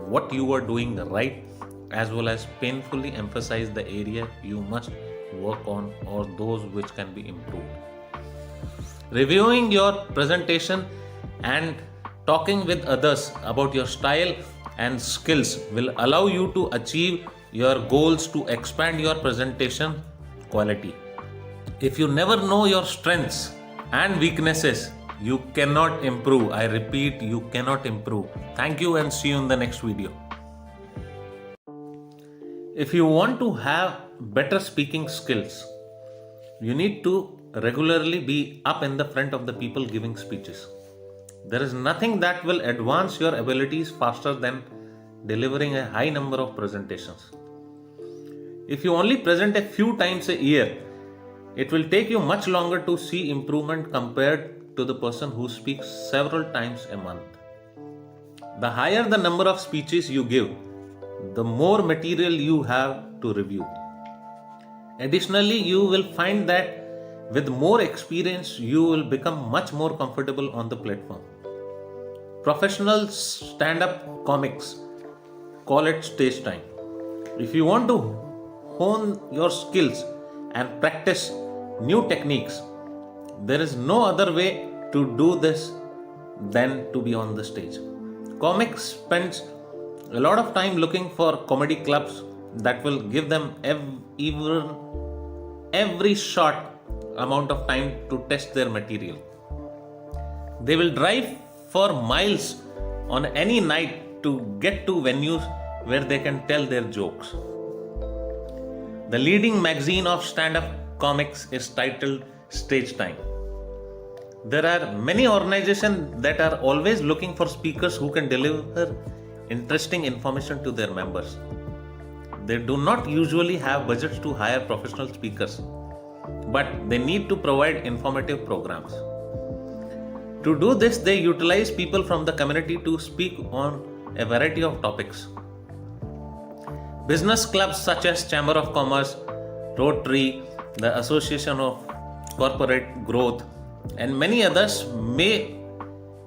what you are doing right, as well as painfully emphasize the area you must work on or those which can be improved. Reviewing your presentation and talking with others about your style and skills will allow you to achieve your goals to expand your presentation quality. If you never know your strengths and weaknesses, you cannot improve. I repeat, you cannot improve. Thank you and see you in the next video. If you want to have better speaking skills, you need to regularly be up in the front of the people giving speeches. There is nothing that will advance your abilities faster than delivering a high number of presentations. If you only present a few times a year, it will take you much longer to see improvement compared to the person who speaks several times a month. The higher the number of speeches you give, the more material you have to review. Additionally, you will find that with more experience, you will become much more comfortable on the platform. Professional stand-up comics call it stage time. If you want to hone your skills and practice new techniques, there is no other way to do this than to be on the stage. Comics spends a lot of time looking for comedy clubs that will give them every short amount of time to test their material. They will drive for miles on any night to get to venues where they can tell their jokes. The leading magazine of stand-up comics is titled Stage Time. There are many organizations that are always looking for speakers who can deliver interesting information to their members. They do not usually have budgets to hire professional speakers, but they need to provide informative programs. To do this, they utilize people from the community to speak on a variety of topics. Business clubs such as Chamber of Commerce, Rotary, the Association of Corporate Growth, and many others may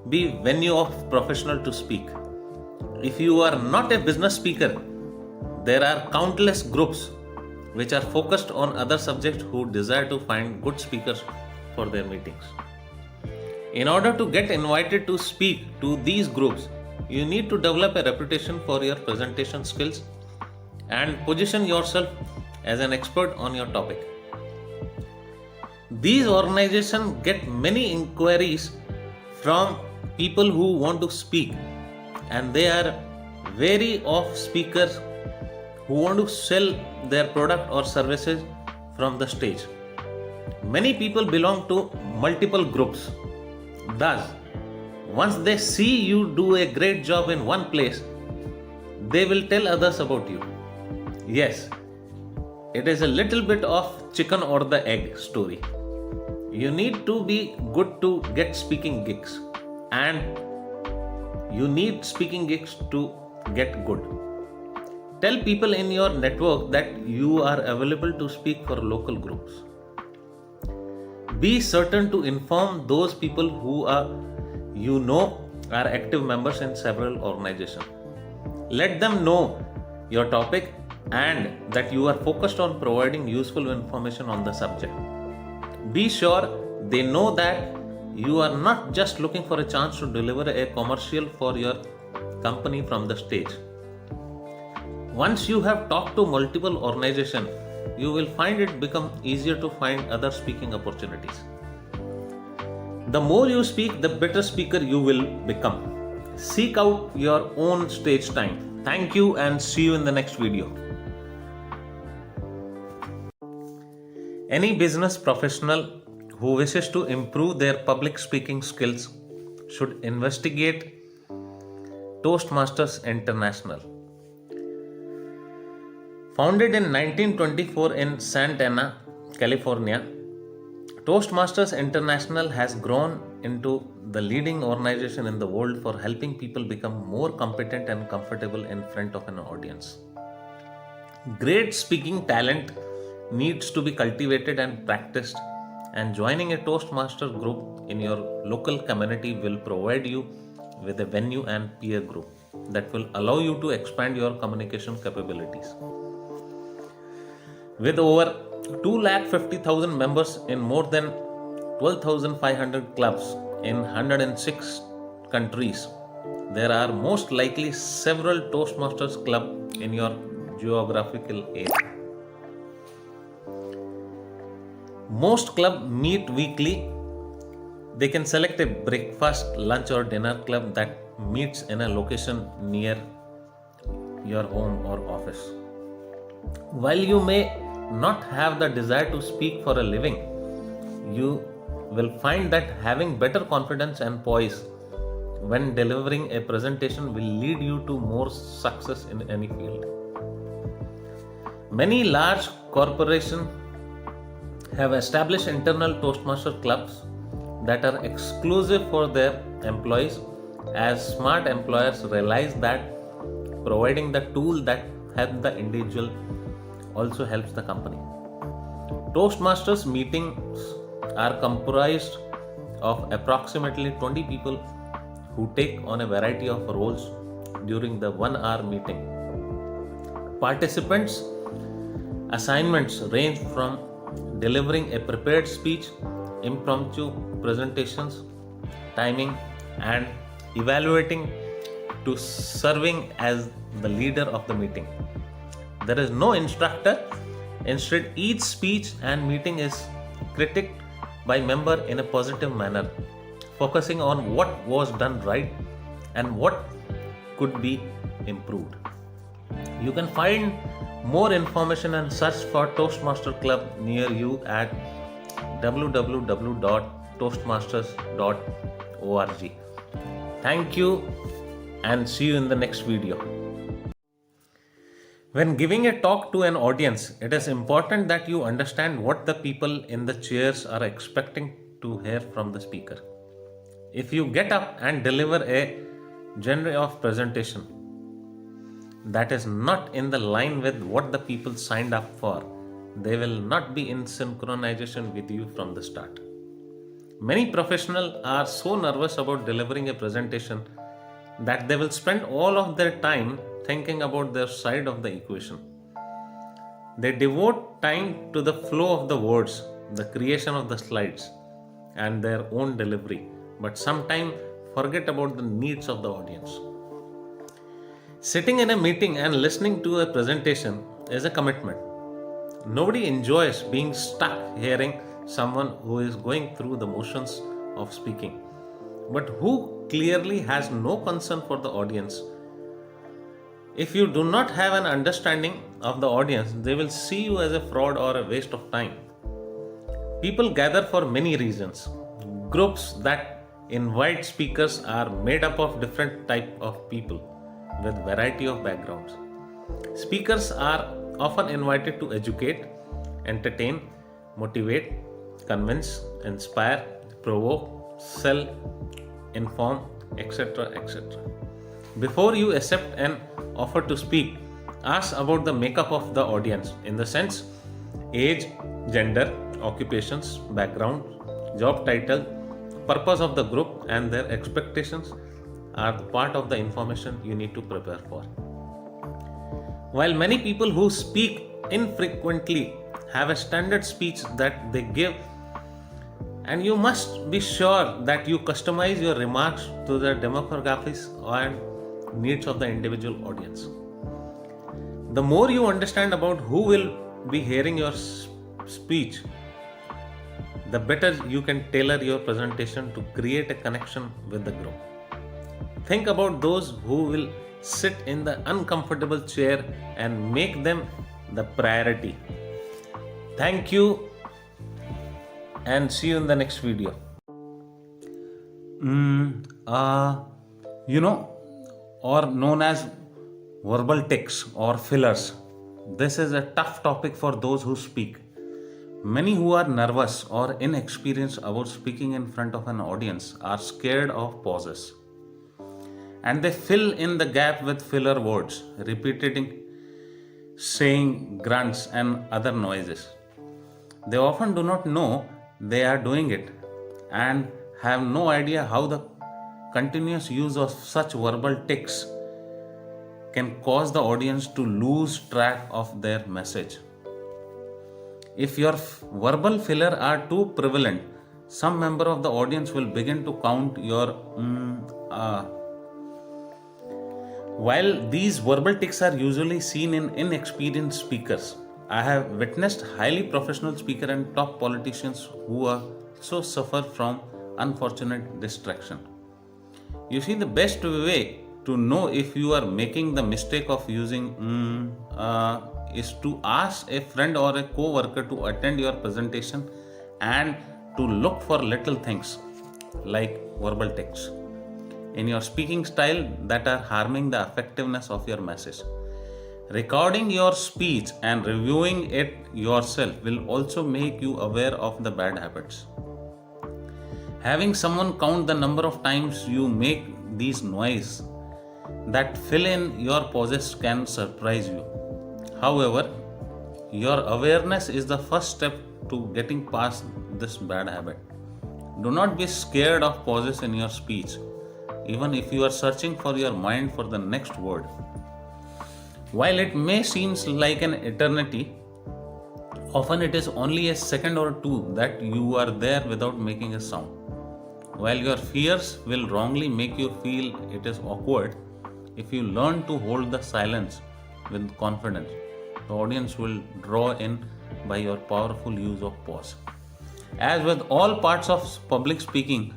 be venue of professional to speak. If you are not a business speaker, there are countless groups which are focused on other subjects who desire to find good speakers for their meetings. In order to get invited to speak to these groups, you need to develop a reputation for your presentation skills and position yourself as an expert on your topic. These organizations get many inquiries from people who want to speak and they are wary of speakers who want to sell their product or services from the stage. Many people belong to multiple groups. Thus, once they see you do a great job in one place, they will tell others about you. Yes, it is a little bit of chicken or the egg story. You need to be good to get speaking gigs, and you need speaking gigs to get good. Tell people in your network that you are available to speak for local groups. Be certain to inform those people who are active members in several organizations. Let them know your topic and that you are focused on providing useful information on the subject. Be sure they know that you are not just looking for a chance to deliver a commercial for your company from the stage. Once you have talked to multiple organizations, you will find it become easier to find other speaking opportunities. The more you speak, the better speaker you will become. Seek out your own stage time. Thank you and see you in the next video. Any business professional who wishes to improve their public speaking skills should investigate Toastmasters International. Founded in 1924 in Santa Ana, California, Toastmasters International has grown into the leading organization in the world for helping people become more competent and comfortable in front of an audience. Great speaking talent needs to be cultivated and practiced, and joining a Toastmaster group in your local community will provide you with a venue and peer group that will allow you to expand your communication capabilities. With over 250,000 members in more than 12,500 clubs in 106 countries, there are most likely several Toastmasters clubs in your geographical area. Most clubs meet weekly. They can select a breakfast, lunch or dinner club that meets in a location near your home or office. While you may not have the desire to speak for a living, you will find that having better confidence and poise when delivering a presentation will lead you to more success in any field. Many large corporations have established internal Toastmaster clubs that are exclusive for their employees, as smart employers realize that providing the tool that helps the individual also helps the company. Toastmasters meetings are comprised of approximately 20 people who take on a variety of roles during the 1 hour meeting. Participants' assignments range from delivering a prepared speech, impromptu presentations, timing, and evaluating to serving as the leader of the meeting. There is no instructor. Instead, each speech and meeting is critiqued by member in a positive manner, focusing on what was done right and what could be improved. You can find more information and search for Toastmaster Club near you at www.toastmasters.org. Thank you and see you in the next video. When giving a talk to an audience, it is important that you understand what the people in the chairs are expecting to hear from the speaker. If you get up and deliver a genre of presentation that is not in the line with what the people signed up for, they will not be in synchronization with you from the start. Many professionals are so nervous about delivering a presentation that they will spend all of their time thinking about their side of the equation. They devote time to the flow of the words, the creation of the slides, and their own delivery, but sometimes forget about the needs of the audience. Sitting in a meeting and listening to a presentation is a commitment. Nobody enjoys being stuck hearing someone who is going through the motions of speaking but who clearly has no concern for the audience. If you do not have an understanding of the audience, they will see you as a fraud or a waste of time. People gather for many reasons. Groups that invite speakers are made up of different type of people with variety of backgrounds. Speakers are often invited to educate, entertain, motivate, convince, inspire, provoke, sell, inform, etc. etc. Before you accept an offer to speak, ask about the makeup of the audience in the sense age, gender, occupations, background, job title, purpose of the group, and their expectations are part of the information you need to prepare for. While many people who speak infrequently have a standard speech that they give, and you must be sure that you customize your remarks to the demographics and needs of the individual audience. The more you understand about who will be hearing your speech, the better you can tailor your presentation to create a connection with the group. Think about those who will sit in the uncomfortable chair and make them the priority. Thank you and see you in the next video. You know, or known as verbal tics or fillers. This is a tough topic for those who speak. Many who are nervous or inexperienced about speaking in front of an audience are scared of pauses. And they fill in the gap with filler words, repeating, saying grunts and other noises. They often do not know they are doing it and have no idea how the continuous use of such verbal tics can cause the audience to lose track of their message. If your verbal filler are too prevalent, some member of the audience will begin to count your While these verbal tics are usually seen in inexperienced speakers, I have witnessed highly professional speakers and top politicians who also suffer from unfortunate distraction. You see, the best way to know if you are making the mistake of using is to ask a friend or a co-worker to attend your presentation and to look for little things like verbal tics in your speaking style that are harming the effectiveness of your message. Recording your speech and reviewing it yourself will also make you aware of the bad habits. Having someone count the number of times you make these noise that fill in your pauses can surprise you. However, your awareness is the first step to getting past this bad habit. Do not be scared of pauses in your speech, even if you are searching for your mind for the next word. While it may seem like an eternity, often it is only a second or two that you are there without making a sound. While your fears will wrongly make you feel it is awkward, if you learn to hold the silence with confidence, the audience will draw in by your powerful use of pause. As with all parts of public speaking,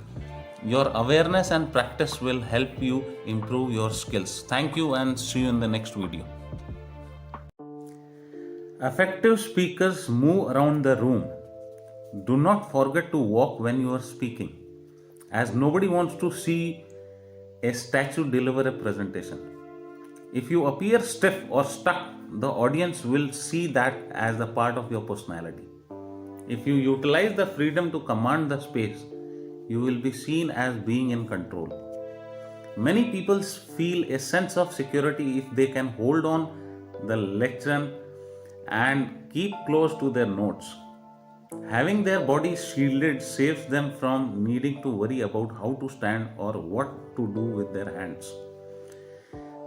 your awareness and practice will help you improve your skills. Thank you and see you in the next video. Effective speakers move around the room. Do not forget to walk when you are speaking, as nobody wants to see a statue deliver a presentation. If you appear stiff or stuck, the audience will see that as a part of your personality. If you utilize the freedom to command the space, you will be seen as being in control. Many people feel a sense of security if they can hold on the lectern and keep close to their notes. Having their body shielded saves them from needing to worry about how to stand or what to do with their hands.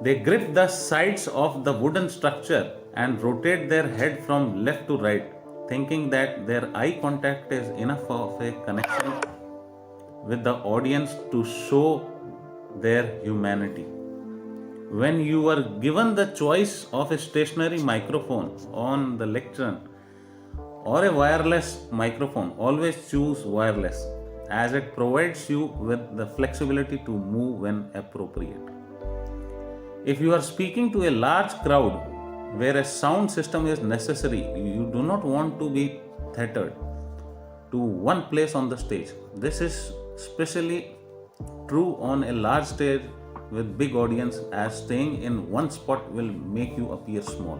They grip the sides of the wooden structure and rotate their head from left to right, thinking that their eye contact is enough of a connection with the audience to show their humanity. When you are given the choice of a stationary microphone on the lectern or a wireless microphone, always choose wireless, as it provides you with the flexibility to move when appropriate. If you are speaking to a large crowd where a sound system is necessary, you do not want to be tethered to one place on the stage. This is especially true on a large stage with big audience, as staying in one spot will make you appear small.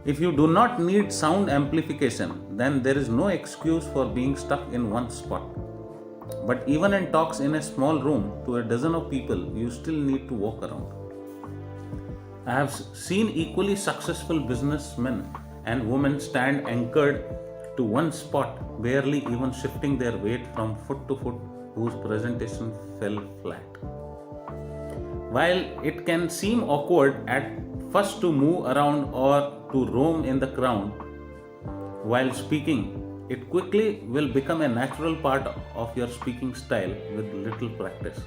If you do not need sound amplification, then there is no excuse for being stuck in one spot. But even in talks in a small room to a dozen of people, you still need to walk around. I have seen equally successful businessmen and women stand anchored to one spot, barely even shifting their weight from foot to foot, whose presentation fell flat. While it can seem awkward at first to move around or to roam in the crowd while speaking, it quickly will become a natural part of your speaking style with little practice.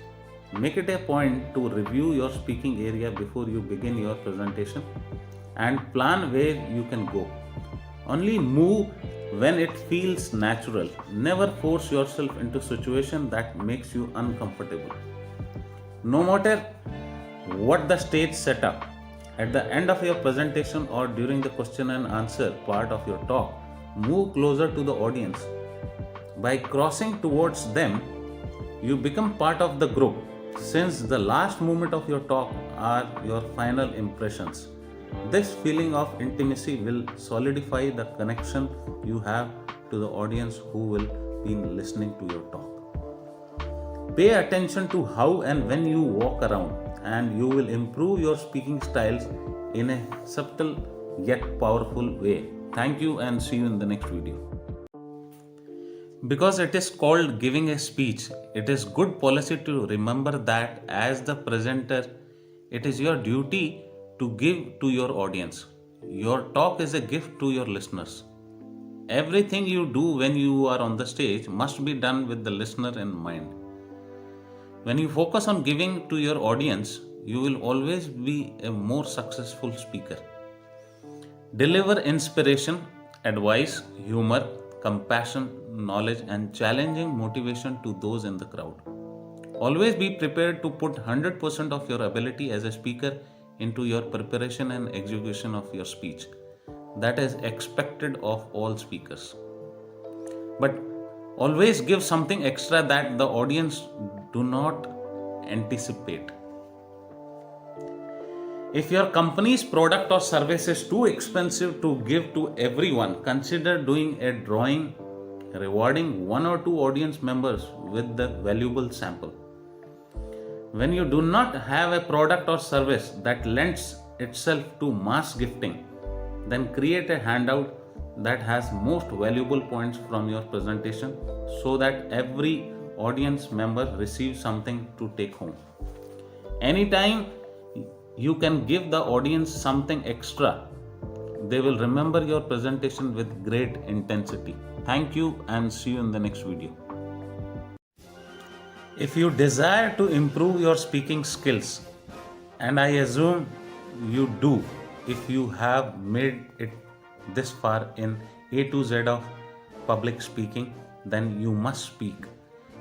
Make it a point to review your speaking area before you begin your presentation and plan where you can go. Only move when it feels natural. Never force yourself into a situation that makes you uncomfortable. No matter what the stage setup, at the end of your presentation or during the question and answer part of your talk, move closer to the audience. By crossing towards them, you become part of the group, since the last moment of your talk are your final impressions. This feeling of intimacy will solidify the connection you have to the audience who will be listening to your talk. Pay attention to how and when you walk around, and you will improve your speaking styles in a subtle yet powerful way. Thank you, and see you in the next video. Because it is called giving a speech, it is good policy to remember that as the presenter, it is your duty to give to your audience. Your talk is a gift to your listeners. Everything you do when you are on the stage must be done with the listener in mind. When you focus on giving to your audience, you will always be a more successful speaker. Deliver inspiration, advice, humor, compassion, knowledge, and challenging motivation to those in the crowd. Always be prepared to put 100% of your ability as a speaker into your preparation and execution of your speech. That is expected of all speakers. But always give something extra that the audience do not anticipate. If your company's product or service is too expensive to give to everyone, consider doing a drawing rewarding one or two audience members with the valuable sample. When you do not have a product or service that lends itself to mass gifting, then create a handout that has most valuable points from your presentation so that every audience member receives something to take home. Anytime you can give the audience something extra, they will remember your presentation with great intensity. Thank you, and see you in the next video. If you desire to improve your speaking skills, and I assume you do if you have made it this far in A to Z of public speaking, then you must speak.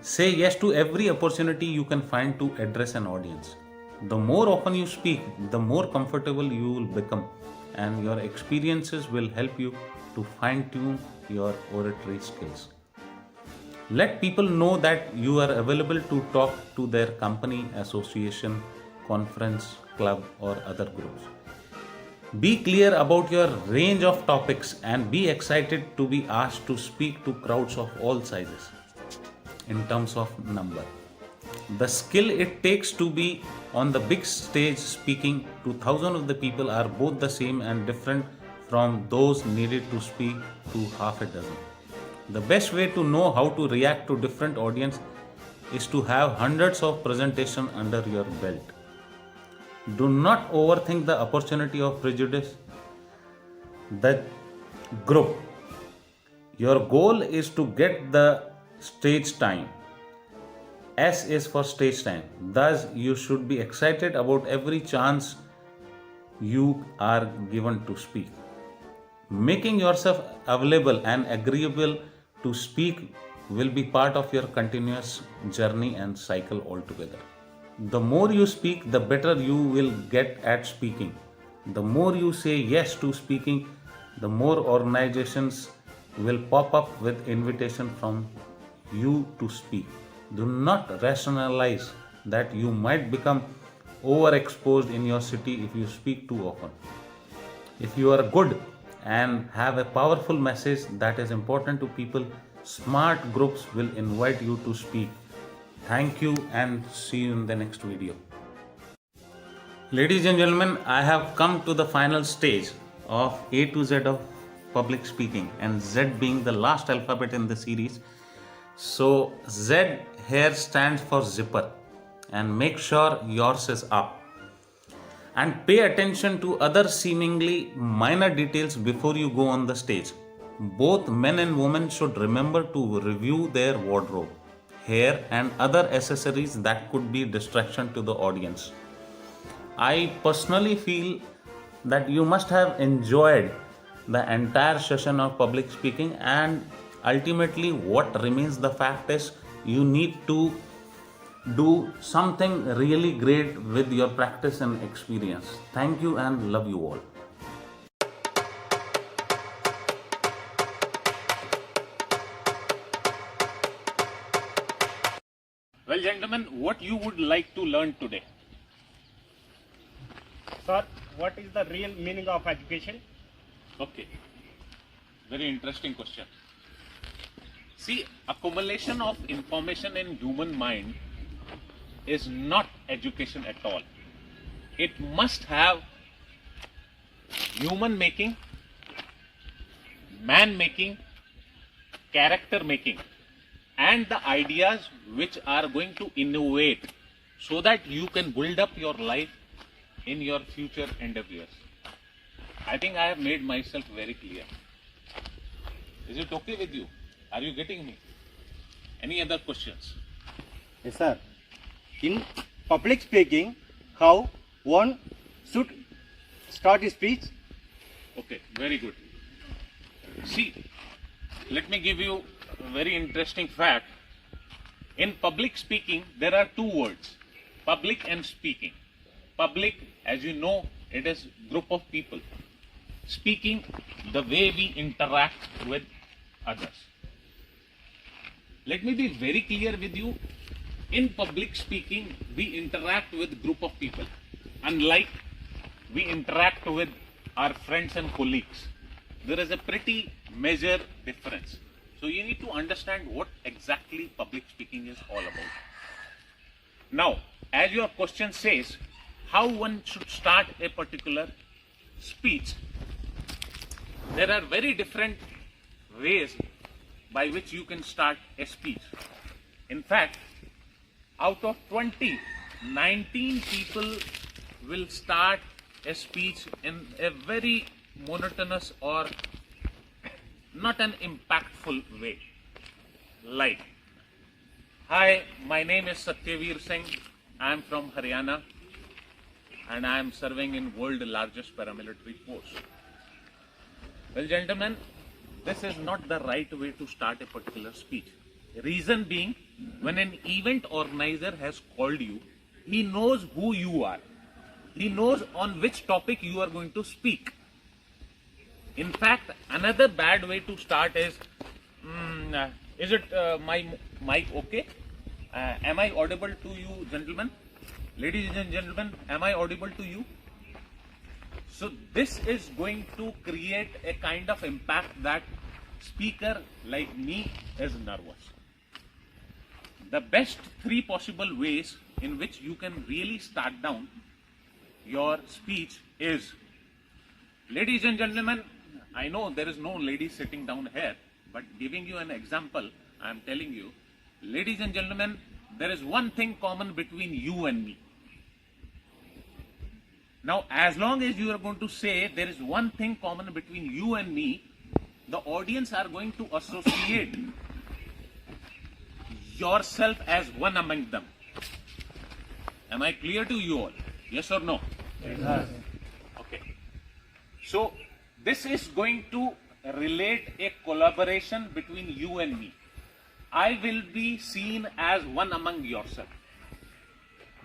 Say yes to every opportunity you can find to address an audience. The more often you speak, the more comfortable you will become, and your experiences will help you to fine-tune your oratory skills. Let people know that you are available to talk to their company, association, conference, club, or other groups. Be clear about your range of topics and be excited to be asked to speak to crowds of all sizes in terms of number. The skill it takes to be on the big stage speaking to thousands of the people are both the same and different from those needed to speak to half a dozen. The best way to know how to react to different audience is to have hundreds of presentations under your belt. Do not overthink the opportunity of prejudice the group. Your goal is to get the stage time. S is for stage time. Thus, you should be excited about every chance you are given to speak. Making yourself available and agreeable to speak will be part of your continuous journey and cycle altogether. The more you speak, the better you will get at speaking. The more you say yes to speaking, the more organizations will pop up with invitation from you to speak. Do not rationalize that you might become overexposed in your city if you speak too often. If you are good and have a powerful message that is important to people, smart groups will invite you to speak. Thank you and see you in the next video. Ladies and gentlemen, I have come to the final stage of A to Z of public speaking, and Z being the last alphabet in the series. So Z here stands for zipper, and make sure yours is up. And pay attention to other seemingly minor details before you go on the stage. Both men and women should remember to review their wardrobe, hair, and other accessories that could be distraction to the audience. I personally feel that you must have enjoyed the entire session of public speaking, and ultimately, what remains the fact is you need to do something really great with your practice and experience. Thank you and love you all. Well, gentlemen, what you would like to learn today? Sir, what is the real meaning of education? Okay, very interesting question. See, accumulation of information in human mind is not education at all. It must have human making, man making, character making, and the ideas which are going to innovate so that you can build up your life in your future endeavors. I think I have made myself very clear. Is it okay with you? Are you getting me? Any other questions? Yes, sir. In public speaking, how one should start his speech? Okay, very good. See, let me give you a very interesting fact. In public speaking, there are two words, public and speaking. Public, as you know, it is group of people. Speaking, the way we interact with others. Let me be very clear with you. In public speaking, we interact with group of people. Unlike we interact with our friends and colleagues. There is a pretty major difference. So you need to understand what exactly public speaking is all about. Now, as your question says, how one should start a particular speech, there are very different ways by which you can start a speech. In fact, out of 20, 19 people will start a speech in a very monotonous or not an impactful way. Like, hi, my name is Satyavir Singh. I am from Haryana and I am serving in world largest paramilitary force. Well, gentlemen, this is not the right way to start a particular speech. Reason being, when an event organizer has called you, he knows who you are. He knows on which topic you are going to speak. In fact, another bad way to start is it my mic okay? Am I audible to you, gentlemen? Ladies and gentlemen, am I audible to you? So this is going to create a kind of impact that speaker like me is nervous. The best three possible ways in which you can really start down your speech is, ladies and gentlemen, I know there is no lady sitting down here, but giving you an example, I am telling you, ladies and gentlemen, there is one thing common between you and me. Now, as long as you are going to say there is one thing common between you and me, the audience are going to associate yourself as one among them. Am I clear to you all? Yes or no? Yes. Okay. So, this is going to relate a collaboration between you and me. I will be seen as one among yourself.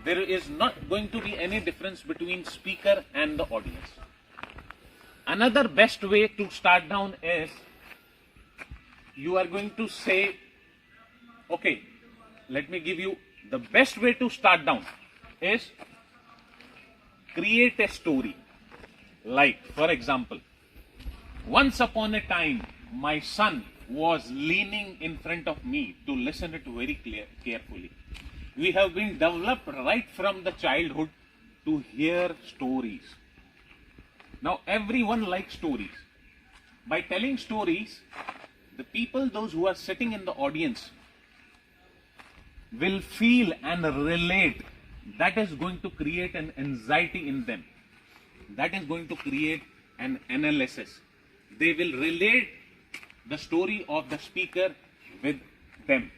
There is not going to be any difference between speaker and the audience. Another best way to start down is you are going to say, okay, let me give you the best way to start down is create a story. Like, for example, once upon a time, my son was leaning in front of me to listen it very carefully. We have been developed right from the childhood to hear stories. Now, everyone likes stories. By telling stories, the people, those who are sitting in the audience, will feel and relate. That is going to create an anxiety in them. That is going to create an analysis. They will relate the story of the speaker with them.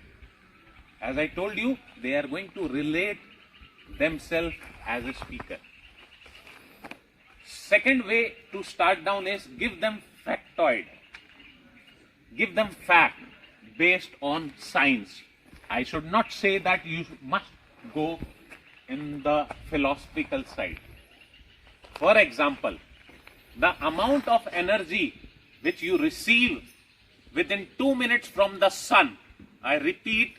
As I told you, they are going to relate themselves as a speaker. Second way to start down is give them factoid. Give them fact based on science. I should not say that you must go in the philosophical side. For example, the amount of energy which you receive within 2 minutes from the sun, I repeat,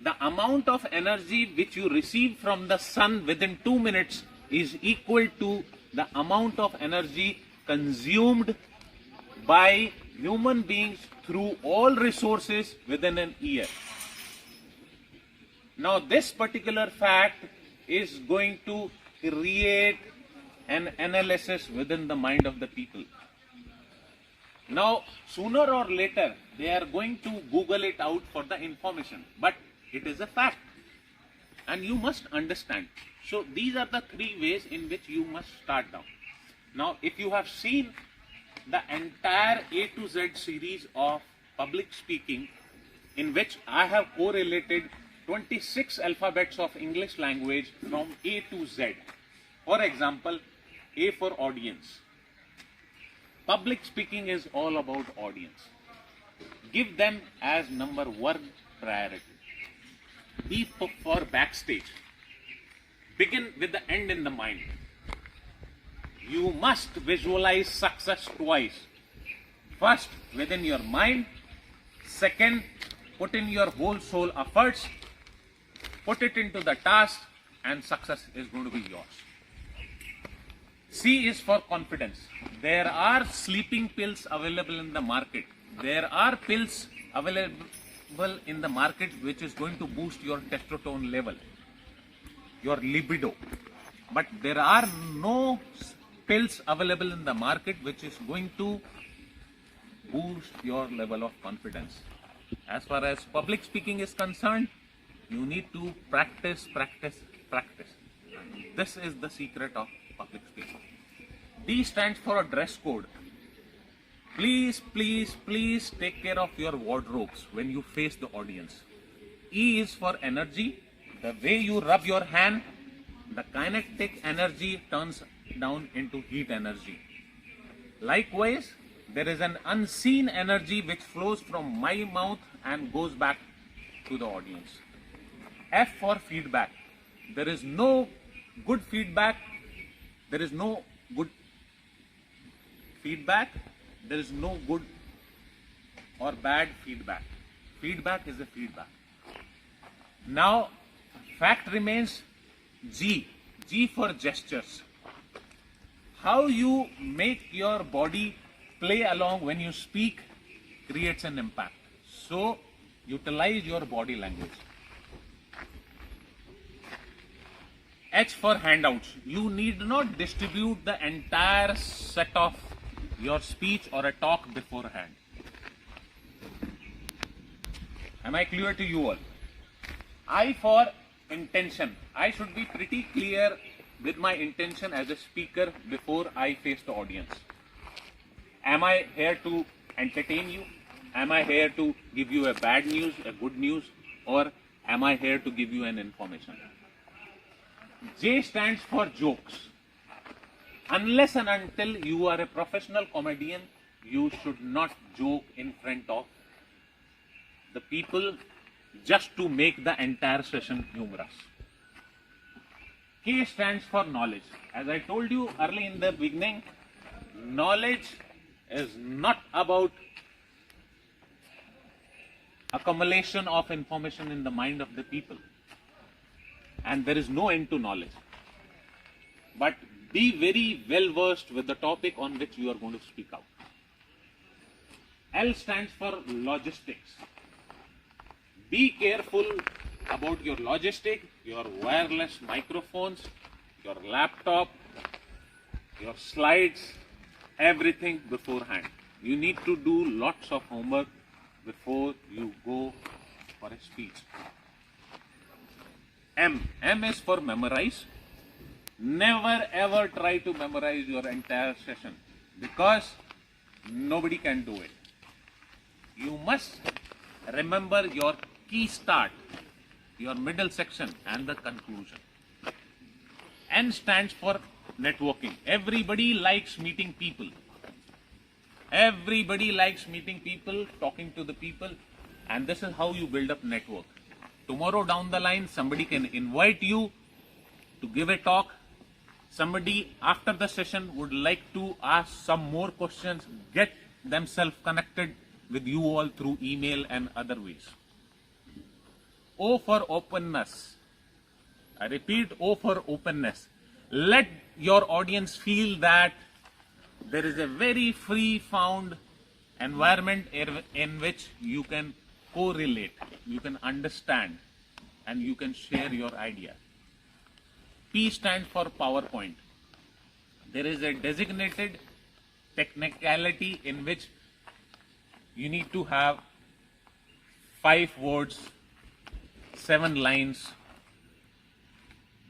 the amount of energy which you receive from the sun within 2 minutes is equal to the amount of energy consumed by human beings through all resources within an year. Now, this particular fact is going to create an analysis within the mind of the people. Now, sooner or later, they are going to Google it out for the information, but it is a fact, and you must understand. So, these are the 3 ways in which you must start down. Now, if you have seen the entire A to Z series of public speaking, in which I have correlated 26 alphabets of English language from A to Z. For example, A for audience. Public speaking is all about audience. Give them as number 1 priority. B for backstage. Begin with the end in the mind. You must visualize success twice. First, within your mind. Second, put in your whole soul efforts. Put it into the task, and success is going to be yours. C is for confidence. There are sleeping pills available in the market. There are pills available in the market which is going to boost your testosterone level, your libido. But there are no pills available in the market which is going to boost your level of confidence. As far as public speaking is concerned, you need to practice. This is the secret of public speaking. D stands for a dress code. Please take care of your wardrobes when you face the audience. E is for energy. The way you rub your hand, the kinetic energy turns down into heat energy. Likewise, there is an unseen energy which flows from my mouth and goes back to the audience. F for feedback. There is no good feedback. There is no good feedback. There is no good or bad feedback. Feedback is a feedback. Now, fact remains G. G for gestures. How you make your body play along when you speak creates an impact. So, utilize your body language. H for handouts. You need not distribute the entire set of your speech or a talk beforehand. Am I clear to you all? I for intention. I should be pretty clear with my intention as a speaker before I face the audience. Am I here to entertain you? Am I here to give you a bad news, a good news, or am I here to give you an information? J stands for jokes. Unless and until you are a professional comedian, you should not joke in front of the people just to make the entire session humorous. K stands for knowledge. As I told you early in the beginning, knowledge is not about accumulation of information in the mind of the people, and there is no end to knowledge. But be very well versed with the topic on which you are going to speak out. L stands for logistics. Be careful about your logistic, your wireless microphones, your laptop, your slides, everything beforehand. You need to do lots of homework before you go for a speech. M is for memorize. Never ever try to memorize your entire session, because nobody can do it. You must remember your key start, your middle section, and the conclusion. N stands for networking. Everybody likes meeting people. Everybody likes meeting people, talking to the people, and this is how you build up network. Tomorrow down the line, somebody can invite you to give a talk. Somebody after the session would like to ask some more questions, get themselves connected with you all through email and other ways. O for openness. I repeat, O for openness. Let your audience feel that there is a very free-found environment in which you can correlate, you can understand, and you can share your idea. P stands for PowerPoint. There is a designated technicality in which you need to have 5 words, 7 lines.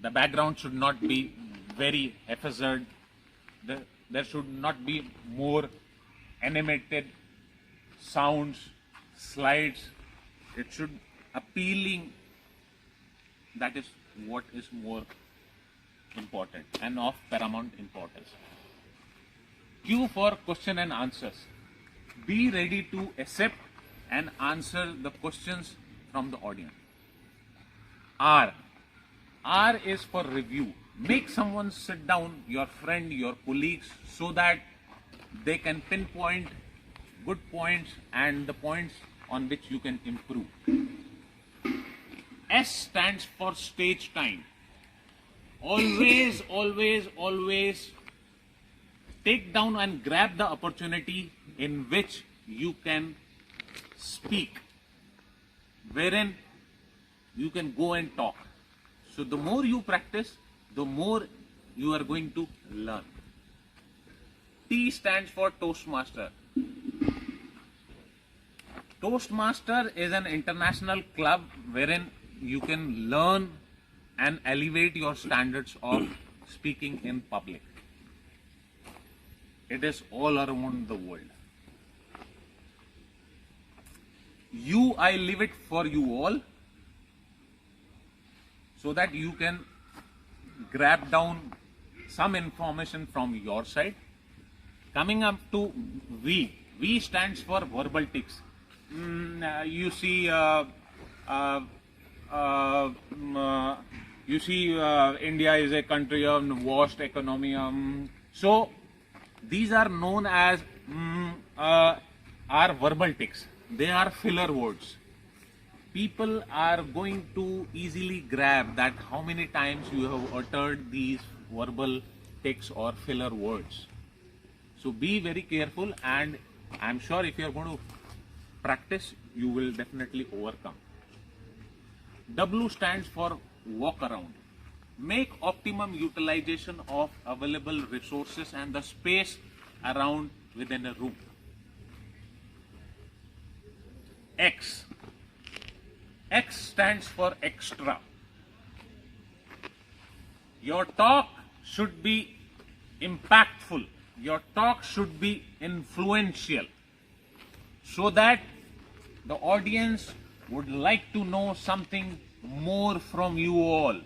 The background should not be very haphazard. There should not be more animated sounds, slides. It should appealing. That is what is more important and of paramount importance. Q for question and answers. Be ready to accept and answer the questions from the audience. R is for review. Make someone sit down, your friend, your colleagues, so that they can pinpoint good points and the points on which you can improve. S stands for stage time. Always, always, always take down and grab the opportunity in which you can speak, wherein you can go and talk. So the more you practice, the more you are going to learn. T stands for Toastmaster. Toastmaster is an international club wherein you can learn and elevate your standards of speaking in public. It is all around the world. I leave it for you all, so that you can grab down some information from your side. Coming up to V. V stands for verbal tics. You see, India is a country of vast economy. So these are known as are verbal tics. They are filler words. People are going to easily grab that how many times you have uttered these verbal tics or filler words. So be very careful, and I'm sure if you're going to practice, you will definitely overcome. W stands for walk around. Make optimum utilization of available resources and the space around within a room. X stands for extra. Your talk should be impactful. Your talk should be influential, so that the audience would like to know something more from you all.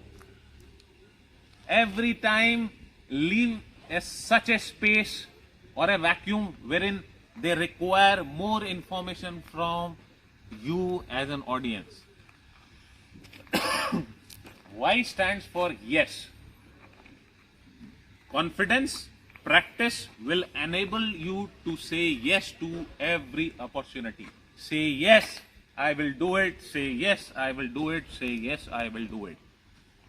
Every time leave such a space or a vacuum wherein they require more information from you as an audience. Y stands for yes. Confidence, practice will enable you to say yes to every opportunity. Say yes, I will do it. Say yes, I will do it. Say yes, I will do it.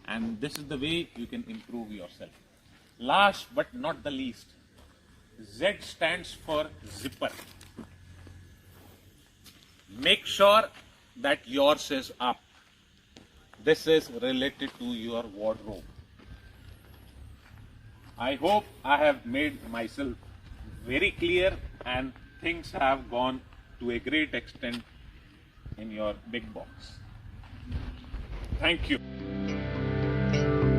And this is the way you can improve yourself. Last but not the least, Z stands for zipper. Make sure that yours is up. This is related to your wardrobe. I hope I have made myself very clear and things have gone to a great extent in your big box. Thank you.